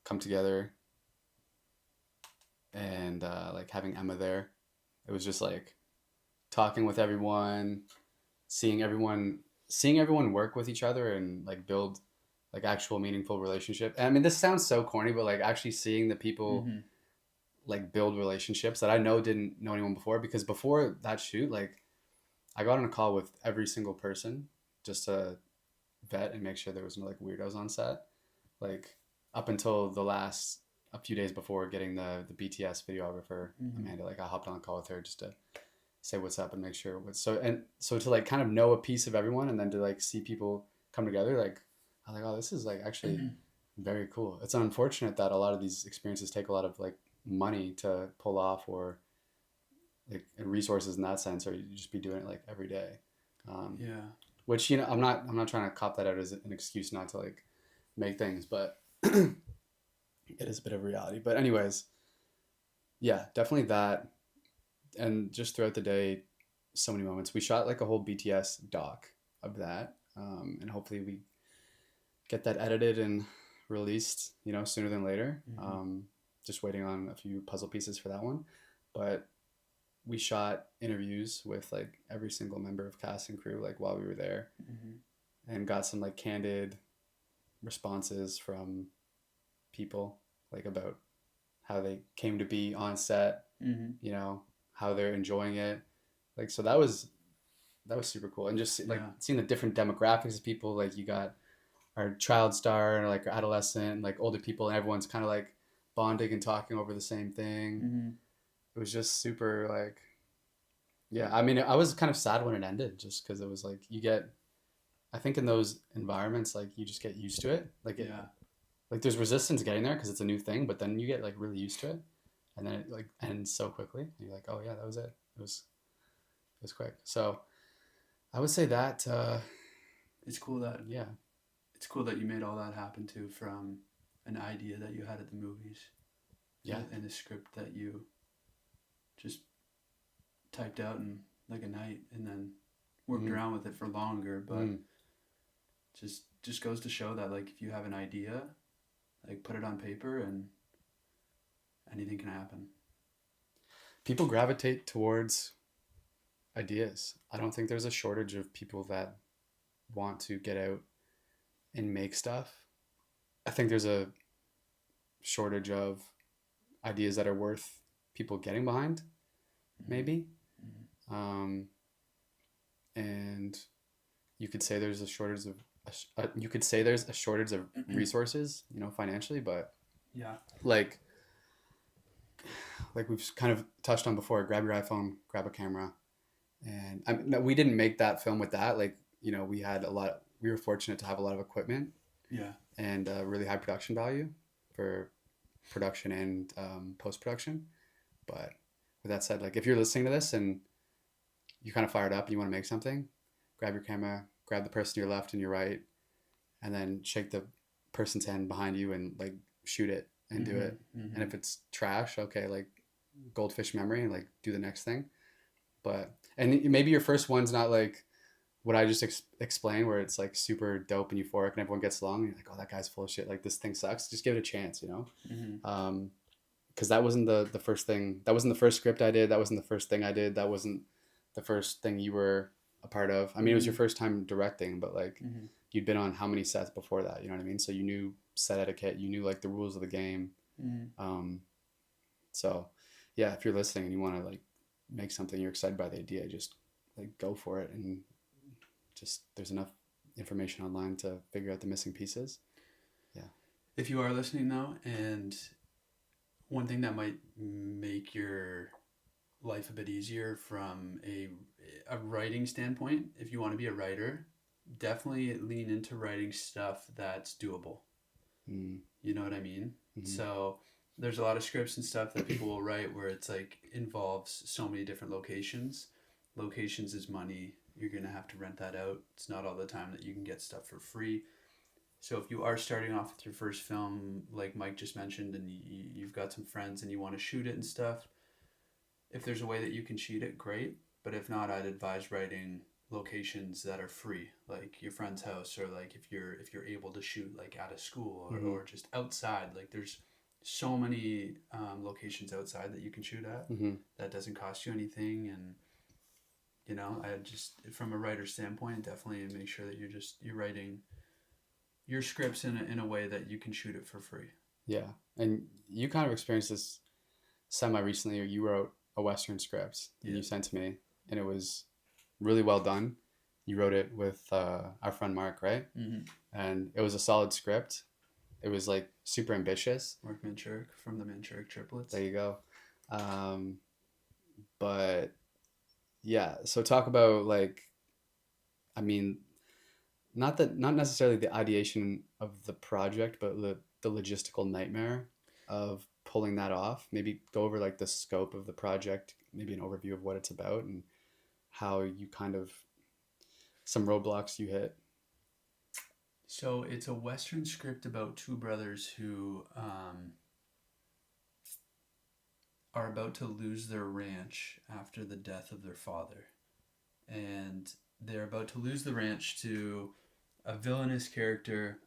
come together, and like having Emma there. It was just like talking with everyone, seeing everyone work with each other and like build like actual meaningful relationship. And I mean, this sounds so corny, but like actually seeing the people like build relationships that I didn't know anyone before, because before that shoot, like I got on a call with every single person just to vet and make sure there was no like weirdos on set. Like up until a few days before getting the BTS videographer, Amanda, like I hopped on a call with her just to say what's up and make sure so to like kind of know a piece of everyone, and then to like see people come together, like I'm like, oh, this is like actually very cool. It's unfortunate that a lot of these experiences take a lot of like money to pull off, or like resources in that sense, or you just be doing it like every day. Which I'm not trying to cop that out as an excuse not to like make things, but it is a bit of reality. But anyways, yeah, definitely that. And just throughout the day, so many moments. We shot like a whole BTS doc of that, and hopefully we get that edited and released, sooner than later. Just waiting on a few puzzle pieces for that one. But we shot interviews with like every single member of cast and crew like while we were there, and got some like candid responses from people like about how they came to be on set, how they're enjoying it. Like, so that was super cool. And just like seeing the different demographics of people, like you got our child star and like adolescent, like older people, and everyone's kind of like bonding and talking over the same thing. It was just super like, yeah, I mean, I was kind of sad when it ended, just because it was like I think in those environments, like you just get used to it. Like like there's resistance getting there because it's a new thing, but then you get like really used to it, and then it like ends so quickly. And you're like, oh yeah, that was it. It was quick. So I would say that, It's cool that yeah. you made all that happen too from an idea that you had at the movies Yeah. and a script that you just typed out in like a night and then worked Mm, around with it for longer. But mm. just goes to show that like if you have an idea, like put it on paper and anything can happen. People gravitate towards ideas. I don't think there's a shortage of people that want to get out and make stuff. I think there's a shortage of ideas that are worth people getting behind, Mm-hmm. maybe. Mm-hmm. Um, and you could say there's a shortage of you could say there's a shortage of resources, financially, but Yeah. like we've kind of touched on before, grab your iPhone, grab a camera, and no, we didn't make that film with that. Like, we had we were fortunate to have a lot of equipment Yeah. and really high production value for production and post production. But with that said, like if you're listening to this and you're kind of fired up and you want to make something, grab your camera, grab the person to your left and your right, and then shake the person's hand behind you and like shoot it and do Mm-hmm. it. And Mm-hmm. if it's trash, okay, like goldfish memory and like do the next thing. But and maybe your first one's not like what I just explained, where it's like super dope and euphoric and everyone gets along. And you're like, oh, that guy's full of shit. Like this thing sucks. Just give it a chance, Mm-hmm. Because that wasn't the first thing. That wasn't the first script I did. That wasn't the first thing I did. That wasn't the first thing you were a part of. I mean, it was your first time directing, but like Mm-hmm. you'd been on how many sets before that? You know what I mean? So you knew set etiquette. You knew like the rules of the game. Mm-hmm. So yeah, if you're listening and you want to like make something, you're excited by the idea, just like go for it, and just there's enough information online to figure out the missing pieces. Yeah. If you are listening though, and one thing that might make your life a bit easier from a writing standpoint, if you want to be a writer, definitely lean into writing stuff that's doable. Mm-hmm. You know what I mean? Mm-hmm. So there's a lot of scripts and stuff that people will write where it's like involves so many different locations. Locations is money. You're going to have to rent that out. It's not all the time that you can get stuff for free. So if you are starting off with your first film, like Mike just mentioned, and you've got some friends and you want to shoot it and stuff, if there's a way that you can shoot it, great. But if not, I'd advise writing locations that are free, like your friend's house, or like if you're able to shoot like at a school or just outside. Like there's so many locations outside that you can shoot at Mm-hmm. that doesn't cost you anything. And I just from a writer standpoint, definitely make sure that you're writing your scripts in a way that you can shoot it for free. Yeah, and you kind of experienced this semi recently, or you wrote a Western script and you sent to me, and it was really well done. You wrote it with our friend Mark, right? Mm-hmm. And it was a solid script. It was like super ambitious. Mark Manchurik from the Manchurik triplets. There you go. But yeah, so talk about like, I mean, not necessarily the ideation of the project, but the logistical nightmare of pulling that off. Maybe go over like the scope of the project, maybe an overview of what it's about and how you kind of some roadblocks you hit. So it's a Western script about two brothers who are about to lose their ranch after the death of their father. And they're about to lose the ranch to a villainous character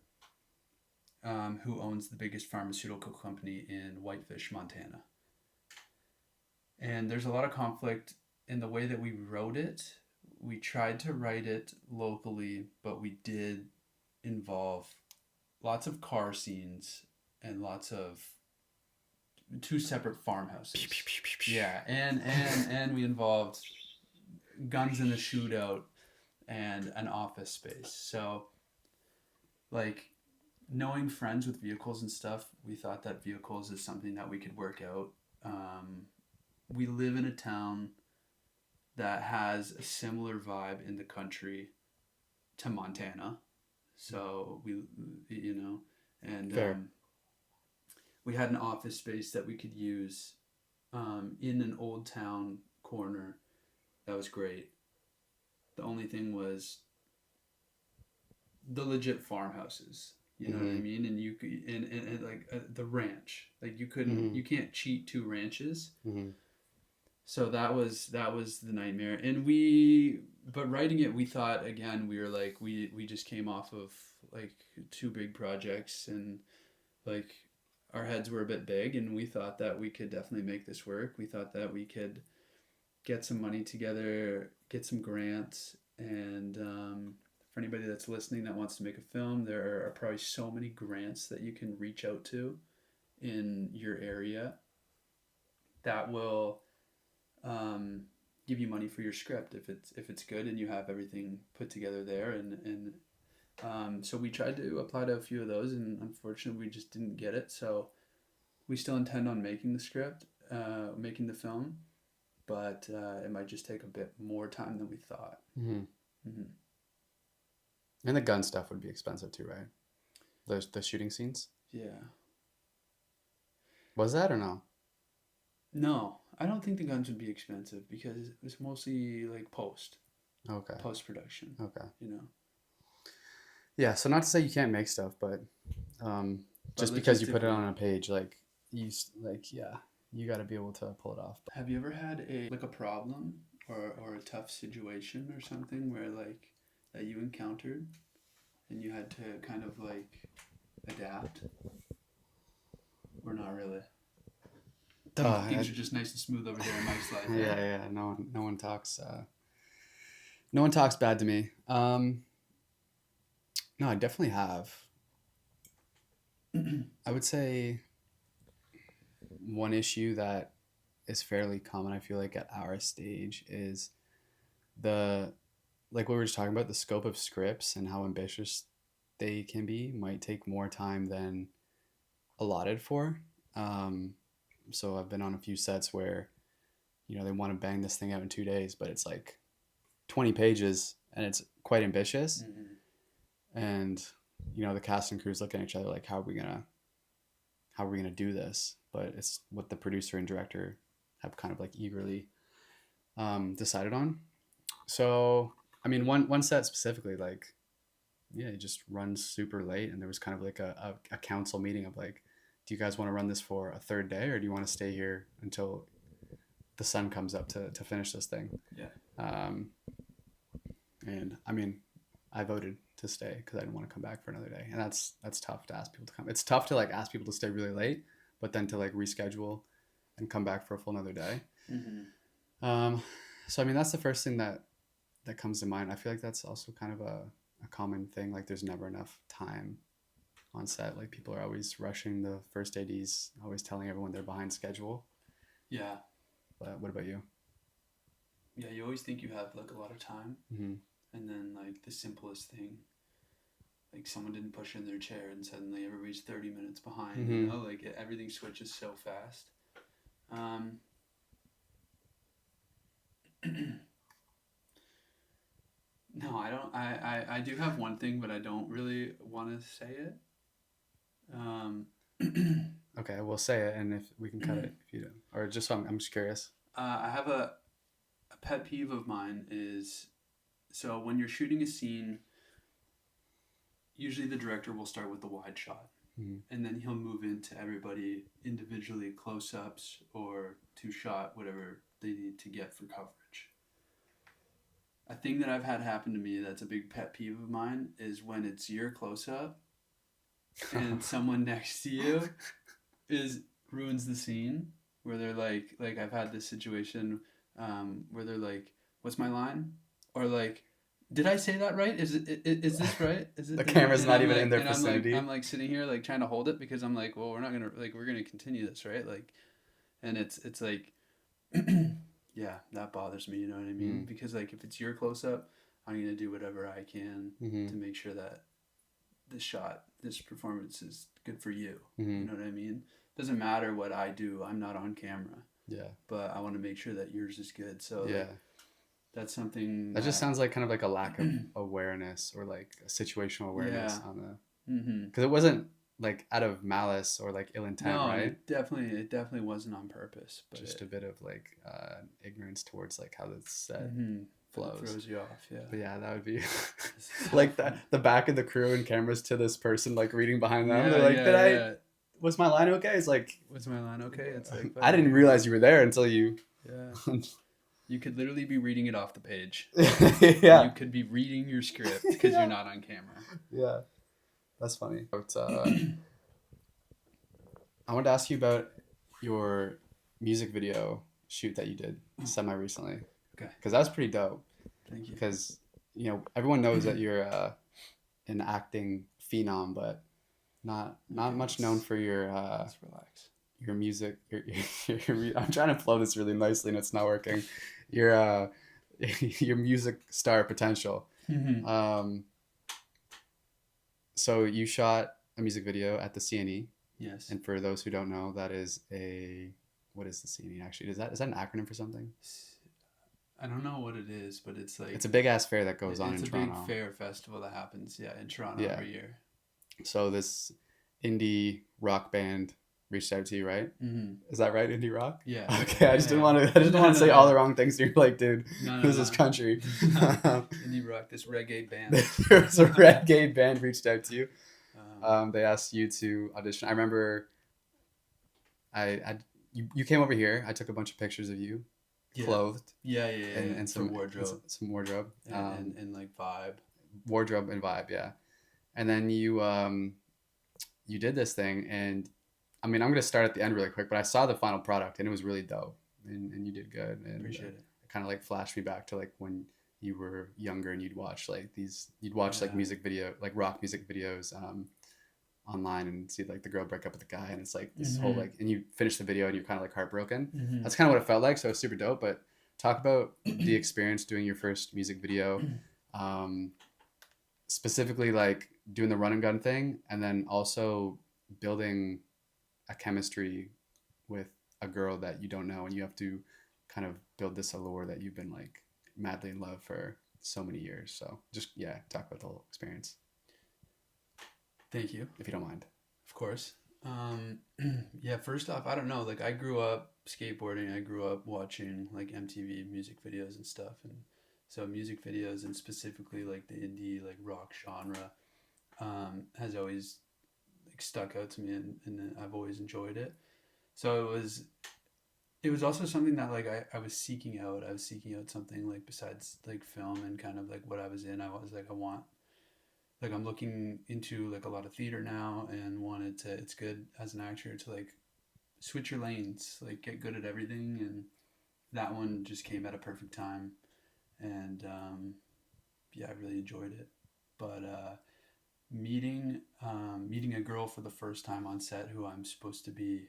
who owns the biggest pharmaceutical company in Whitefish, Montana. And there's a lot of conflict in the way that we wrote it. We tried to write it locally, but we did involve lots of car scenes and lots of two separate farmhouses. Yeah, and we involved guns in a shootout and an office space. So, like, knowing friends with vehicles and stuff, we thought that vehicles is something that we could work out. We live in a town that has a similar vibe in the country to Montana. So and we had an office space that we could use in an old town corner. That was great. The only thing was the legit farmhouses. You know what I mean? And you could, and like the ranch, like you can't cheat two ranches. So that was the nightmare. And but writing it, we thought, again, we were like, we just came off of like two big projects, and like our heads were a bit big, and we thought that we could definitely make this work. We thought that we could get some money together, get some grants, and for anybody that's listening that wants to make a film, there are probably so many grants that you can reach out to in your area that will give you money for your script if it's good and you have everything put together there. And so we tried to apply to a few of those, and unfortunately we just didn't get it. So we still intend on making the script, making the film, but it might just take a bit more time than we thought. And the gun stuff would be expensive too, right? The shooting scenes? Yeah. Was that or no? No, I don't think the guns would be expensive because it's mostly like post production. Okay. You know. Yeah, so not to say you can't make stuff, but just because you put it on a page, like you got to be able to pull it off. Have you ever had a problem or a tough situation or something where like that you encountered and you had to kind of like adapt, or not really? Things are just nice and smooth over there in Mike's life. Yeah. No one talks. No one talks bad to me. No, I definitely have. I would say one issue that is fairly common, I feel like, at our stage is like what we were just talking about, the scope of scripts and how ambitious they can be might take more time than allotted for. So I've been on a few sets where, they want to bang this thing out in 2 days, but it's like 20 pages and it's quite ambitious. And, the cast and crew's looking at each other like, how are we gonna do this? But it's what the producer and director have kind of like eagerly decided on. So, I mean, one set specifically, like, it just runs super late, and there was kind of like a council meeting of like, do you guys want to run this for a third day, or do you want to stay here until the sun comes up to finish this thing? Yeah. And I mean, I voted to stay because I didn't want to come back for another day, and that's tough to ask people to come. It's tough to like ask people to stay really late, but then to like reschedule and come back for a full another day. So I mean, that's the first thing that comes to mind. I feel like that's also kind of a common thing. Like, there's never enough time on set. Like, people are always rushing. The first AD's always telling everyone they're behind schedule. Yeah. But what about you? Yeah, you always think you have like a lot of time, and then like the simplest thing, like someone didn't push in their chair and suddenly everybody's 30 minutes behind. Like everything switches so fast. No, I don't. I do have one thing, but I don't really want to say it. Okay, we'll say it, and if we can cut it, if you don't, or just I'm just curious. I have a pet peeve of mine is, so when you're shooting a scene, usually the director will start with the wide shot, and then he'll move into everybody individually, close-ups or two-shot, whatever they need to get for coverage. A thing that I've had happen to me that's a big pet peeve of mine is when it's your close-up and someone next to you ruins the scene, where they're like I've had this situation where they're like, what's my line? Or like, did I say that right? Is this right? Is it the camera's not even in their vicinity. I'm like sitting here like trying to hold it because I'm like, well, we're gonna continue this, right? Like, and it's like, yeah, that bothers me, you know what I mean? Because like, if it's your close up, I'm gonna do whatever I can to make sure that this performance is good for you. You know what I mean? Doesn't matter what I do, I'm not on camera. Yeah. But I want to make sure that yours is good. So yeah, like, that's something that just sounds like kind of like a lack of awareness, or like a situational awareness on the, because it wasn't like out of malice or like ill intent, right? It definitely wasn't on purpose, but just a bit of like ignorance towards like how that's said. flows. It throws you off, yeah. But yeah, that would be So like funny. the back of the crew and cameras to this person like reading behind them. Yeah, They're like, yeah. was my line okay? It's like, Was my line okay? It's like, I didn't realize you were there until you. Yeah. You could literally be reading it off the page. Yeah. You could be reading your script because you're not on camera. Yeah. That's funny. But, I wanted to ask you about your music video shoot that you did semi recently. Okay. Because that was pretty dope. Thank you. Because, you know, everyone knows that you're an acting phenom, but not much known for your Let's relax. your music. I'm trying to flow this really nicely and it's not working. Your your music star potential. So you shot a music video at the CNE. Yes. And for those who don't know, that is what is the CNE actually? Is that an acronym for something? I don't know what it is, but it's like it's a big ass fair that goes on in Toronto. It's a big fair festival that happens, in Toronto every year. So this indie rock band reached out to you, right? Mm-hmm. Is that right, indie rock? Yeah. Okay, I just didn't want to say all the wrong things. You're like, dude, this is country. Indie rock, this reggae band. There was a reggae band reached out to you. They asked you to audition. I remember, you came over here. I took a bunch of pictures of you, clothed. Yeah. And some wardrobe. Some wardrobe. And like vibe. Wardrobe and vibe, yeah. And then you did this thing, and I mean, I'm gonna start at the end really quick, but I saw the final product, and it was really dope, and you did good. And appreciate it. It kind of like flashed me back to like when you were younger, and you'd watch like music video, like rock music videos, online, and see like the girl break up with the guy, and it's like this whole like, and you finish the video and you're kind of like heartbroken. That's kind of what it felt like. So it was super dope. But talk about the experience doing your first music video, specifically like doing the run and gun thing, and then also building a chemistry with a girl that you don't know, and you have to kind of build this allure that you've been like madly in love for so many years. So just talk about the whole experience. Thank you. If you don't mind. Of course. First off, I don't know, like I grew up skateboarding. I grew up watching like MTV music videos and stuff, and so music videos, and specifically like the indie like rock genre, has always like stuck out to me, and I've always enjoyed it. So it was also something that like I was seeking out. I was seeking out something like besides like film and kind of like what I was in. I was like, I'm looking into like a lot of theater now, and wanted to, it's good as an actor to like switch your lanes, like get good at everything. And that one just came at a perfect time. And I really enjoyed it. But meeting a girl for the first time on set who I'm supposed to be,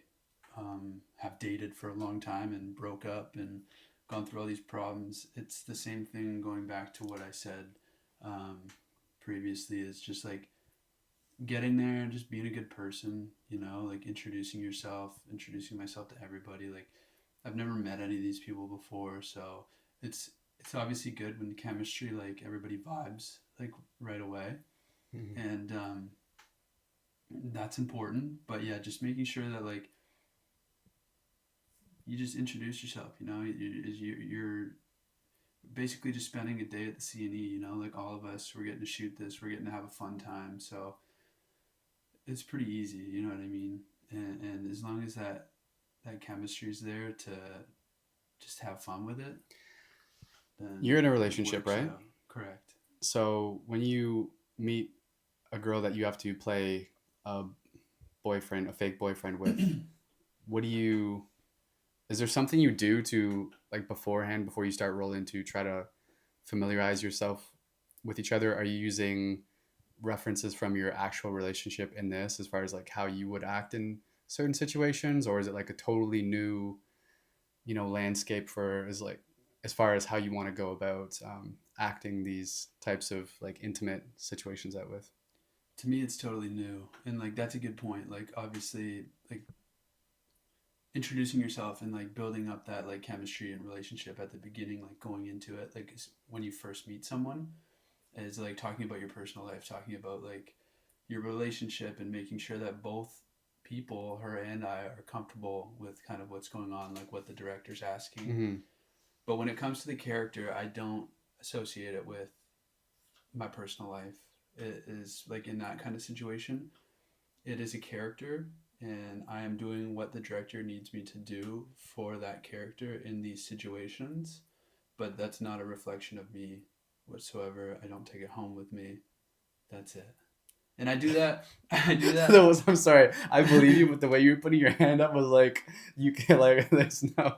have dated for a long time and broke up and gone through all these problems. It's the same thing going back to what I said previously, is just like getting there and just being a good person, like introducing myself to everybody. Like I've never met any of these people before, so it's obviously good when the chemistry, like everybody vibes like right away. And that's important. But yeah, just making sure that like you just introduce yourself, you're basically just spending a day at the CNE, like all of us, we're getting to shoot this, we're getting to have a fun time. So it's pretty easy, you know what I mean? And as long as that chemistry is there to just have fun with it, then you're in a relationship, right? out. Correct. So when you meet a girl that you have to play a fake boyfriend with, is there something you do to like beforehand, before you start rolling, to try to familiarize yourself with each other? Are you using references from your actual relationship in this, as far as like how you would act in certain situations, or is it like a totally new, landscape as far as how you want to go about acting these types of like intimate situations out with? To me, it's totally new, and like that's a good point. Like obviously, like introducing yourself and like building up that like chemistry and relationship at the beginning, like going into it, like when you first meet someone, is like talking about your personal life, talking about like your relationship, and making sure that both people, her and I, are comfortable with kind of what's going on, like what the director's asking. But when it comes to the character, I don't associate it with my personal life. It is like in that kind of situation, it is a character, and I am doing what the director needs me to do for that character in these situations, but that's not a reflection of me whatsoever. I don't take it home with me. That's it. And I do that. I do that. I'm sorry. I believe you, but the way you were putting your hand up was like, you can't, like, there's no,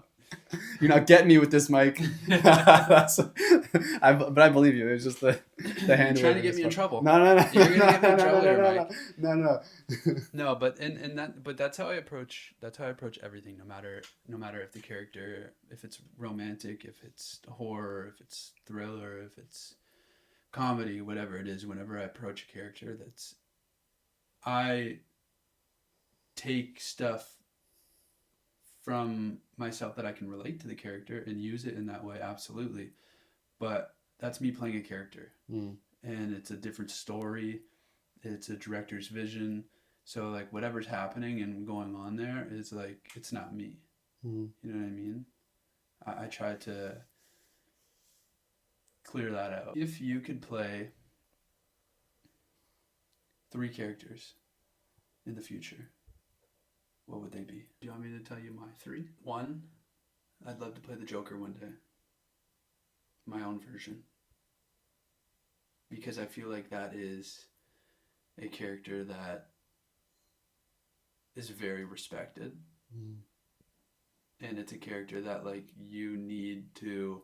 you're not getting me with this, Mike. That's, but I believe you. It's just the hand. You're trying to get me in trouble. No, no, no. You're gonna get me in trouble here, no, Mike. no. No, but that's how I approach everything. No matter if the character, if it's romantic, if it's horror, if it's thriller, if it's comedy, whatever it is. Whenever I approach a character, I take stuff from myself that I can relate to the character and use it in that way, absolutely. But that's me playing a character, and it's a different story. It's a director's vision. So like whatever's happening and going on there is like, it's not me. You know what I mean? I try to clear that out. If you could play 3 characters in the future, what would they be? Do you want me to tell you my 3? 1, I'd love to play the Joker one day. My own version. Because I feel like that is a character that is very respected. And it's a character that like you need to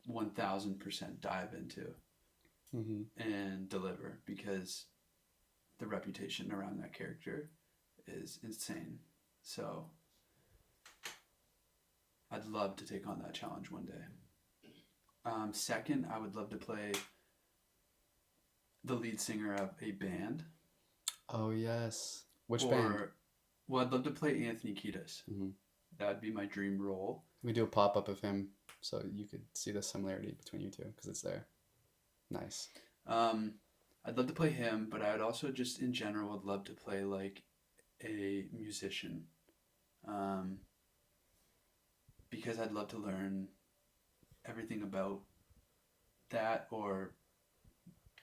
1000% dive into and deliver, because the reputation around that character is insane. So I'd love to take on that challenge one day. Second, I would love to play the lead singer of a band. Oh yes. Which band? Well, I'd love to play Anthony Kiedis. That'd be my dream role. We do a pop-up of him so you could see the similarity between you two, because it's there. Nice. I'd love to play him, but I'd also just in general would love to play like a musician, because I'd love to learn everything about that, or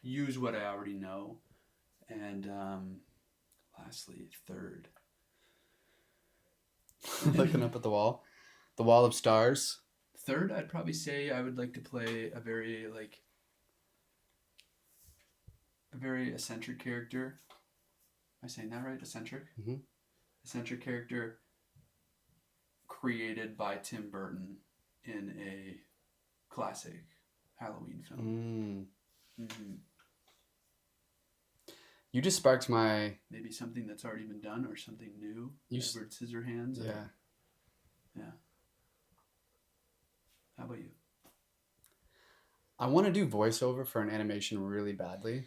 use what I already know. And lastly, third, looking up at the wall of stars. Third, I'd probably say I would like to play a very eccentric character. Am I saying that right? Eccentric? Eccentric character created by Tim Burton in a classic Halloween film. You just sparked my... Maybe something that's already been done, or something new. Edward Scissorhands. Yeah. Yeah. How about you? I want to do voiceover for an animation really badly.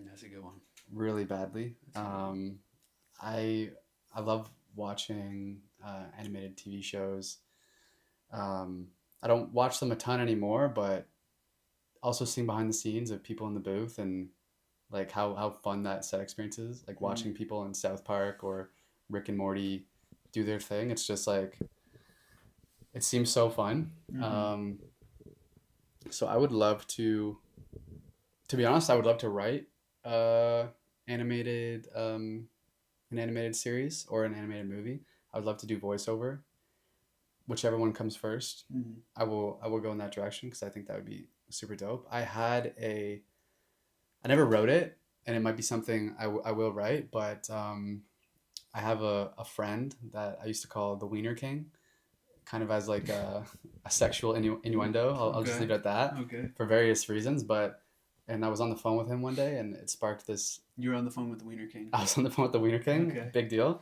That's a good one. Really badly. I love watching animated TV shows. I don't watch them a ton anymore, but also seeing behind the scenes of people in the booth and like how fun that set experience is. Like watching people in South Park or Rick and Morty do their thing. It's just like, it seems so fun. So I would love to be honest, I would love to write an animated series or an animated movie. I would love to do voiceover. Whichever one comes first, I will go in that direction, because I think that would be super dope. I never wrote it, and it might be something I will write, but I have a friend that I used to call the Wiener King, kind of as like a sexual innuendo. I'll just leave it at that. Okay. For various reasons, and I was on the phone with him one day, and it sparked this. You were on the phone with the Wiener King. I was on the phone with the Wiener King. Okay. Big deal.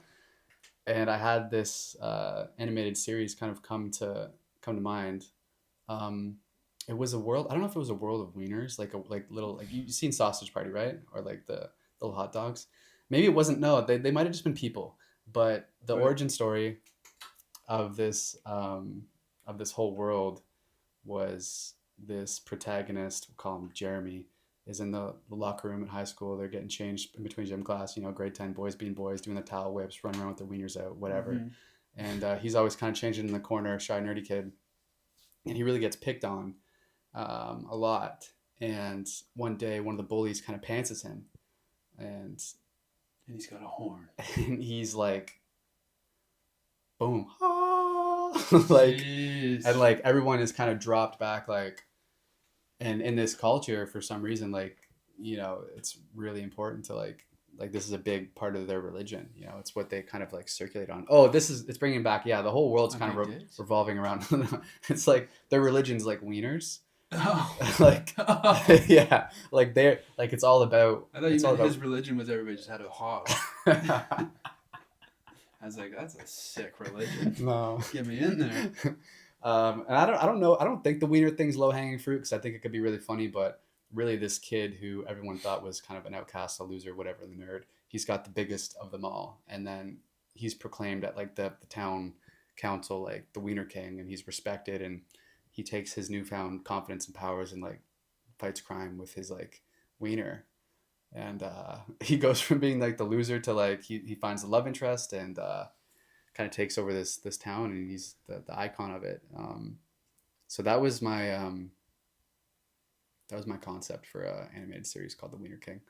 And I had this animated series kind of come to mind. It was a world. I don't know if it was a world of wieners, like little, like you've seen Sausage Party, right? Or like the little hot dogs. Maybe it wasn't. No, they might have just been people. But the origin story of this whole world was this protagonist, we'll call him Jeremy, is in the locker room at high school. They're getting changed in between gym class, grade 10 boys being boys, doing the towel whips, running around with their wieners out, whatever. And he's always kind of changing in the corner, shy, nerdy kid. And he really gets picked on a lot. And one day, one of the bullies kind of pantses him, and And he's got a horn. and he's like, boom, ah! Like, Jeez. and like everyone is kind of dropped back, like, and in this culture, for some reason, like, it's really important to like this is a big part of their religion. It's what they kind of like circulate on. Oh, it's bringing back, yeah, the whole world's kind of revolving around. It's like their religion's like wieners. Oh. Like, Oh. yeah, like they're like, it's all about. I thought you meant his religion was everybody just had a hog. I was like, that's a sick religion. No, get me in there. And I don't know. I don't think the wiener thing's low hanging fruit, because I think it could be really funny. But really, this kid who everyone thought was kind of an outcast, a loser, whatever, the nerd, he's got the biggest of them all, and then he's proclaimed at like the town council like the Wiener King, and he's respected, and he takes his newfound confidence and powers and like fights crime with his like wiener, and he goes from being like the loser to like he finds the love interest, and kind of takes over this town, and he's the icon of it. So that was my concept for an animated series called The Wiener King.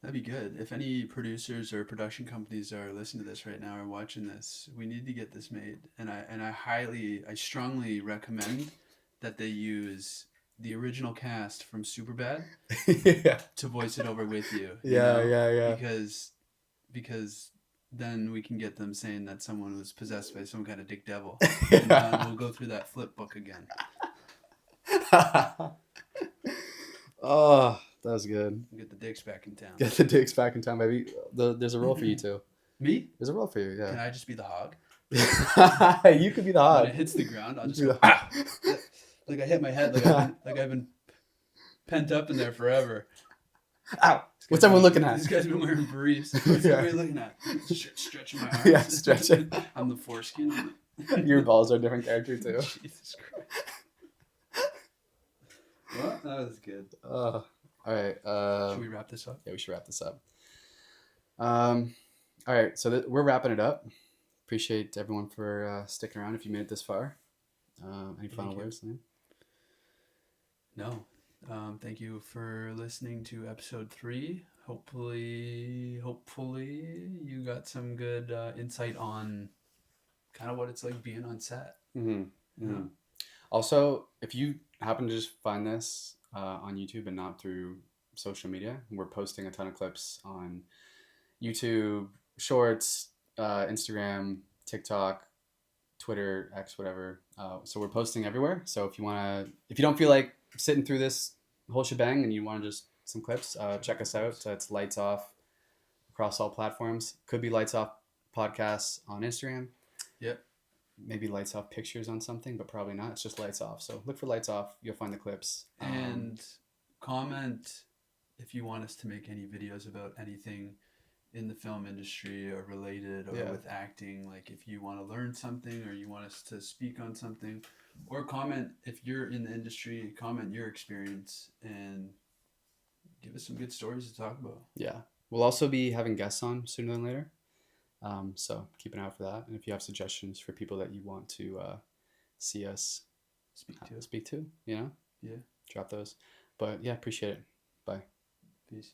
That'd be good. If any producers or production companies are listening to this right now or watching this, we need to get this made. And I strongly recommend that they use the original cast from Superbad Yeah. to voice it over with you. Yeah. Because then we can get them saying that someone was possessed by some kind of dick devil. Yeah. And we'll go through that flip book again. Oh, that was good. Get the dicks back in town. Get the dicks back in town, baby. There's a role for you too. Me? There's a role for you, yeah. Can I just be the hog? You could be the hog. When it hits the ground, I'll just go, ah! Like I hit my head, like I've been pent up in there forever. Ow! What's everyone looking at? This guy's been wearing briefs. What's everybody looking at? Stretching my arms. Yeah, stretching. I'm the foreskin. Your balls are a different character too. Jesus Christ. Well, that was good. All right. Should we wrap this up? Yeah, we should wrap this up. All right, so we're wrapping it up. Appreciate everyone for sticking around if you made it this far. Any final words, Liam? No. Thank you for listening to episode 3. Hopefully you got some good insight on kind of what it's like being on set. Mm-hmm. Mm-hmm. Also, if you happen to just find this on YouTube and not through social media, we're posting a ton of clips on YouTube, Shorts, Instagram, TikTok, Twitter, X, whatever. So we're posting everywhere. So if you don't feel like sitting through this whole shebang and you want just some clips, check us out. So it's Lights Off across all platforms. Could be Lights Off Podcasts on Instagram. Yep. Maybe Lights Off Pictures on something, but probably not. It's just Lights Off. So look for Lights Off. You'll find the clips. And comment if you want us to make any videos about anything in the film industry or related or with acting. Like if you want to learn something or you want us to speak on something, or comment if you're in the industry, comment your experience and give us some good stories to talk about. Yeah. We'll also be having guests on sooner than later. So keep an eye out for that. And if you have suggestions for people that you want to see us speak to, drop those. But yeah, appreciate it. Bye. Peace.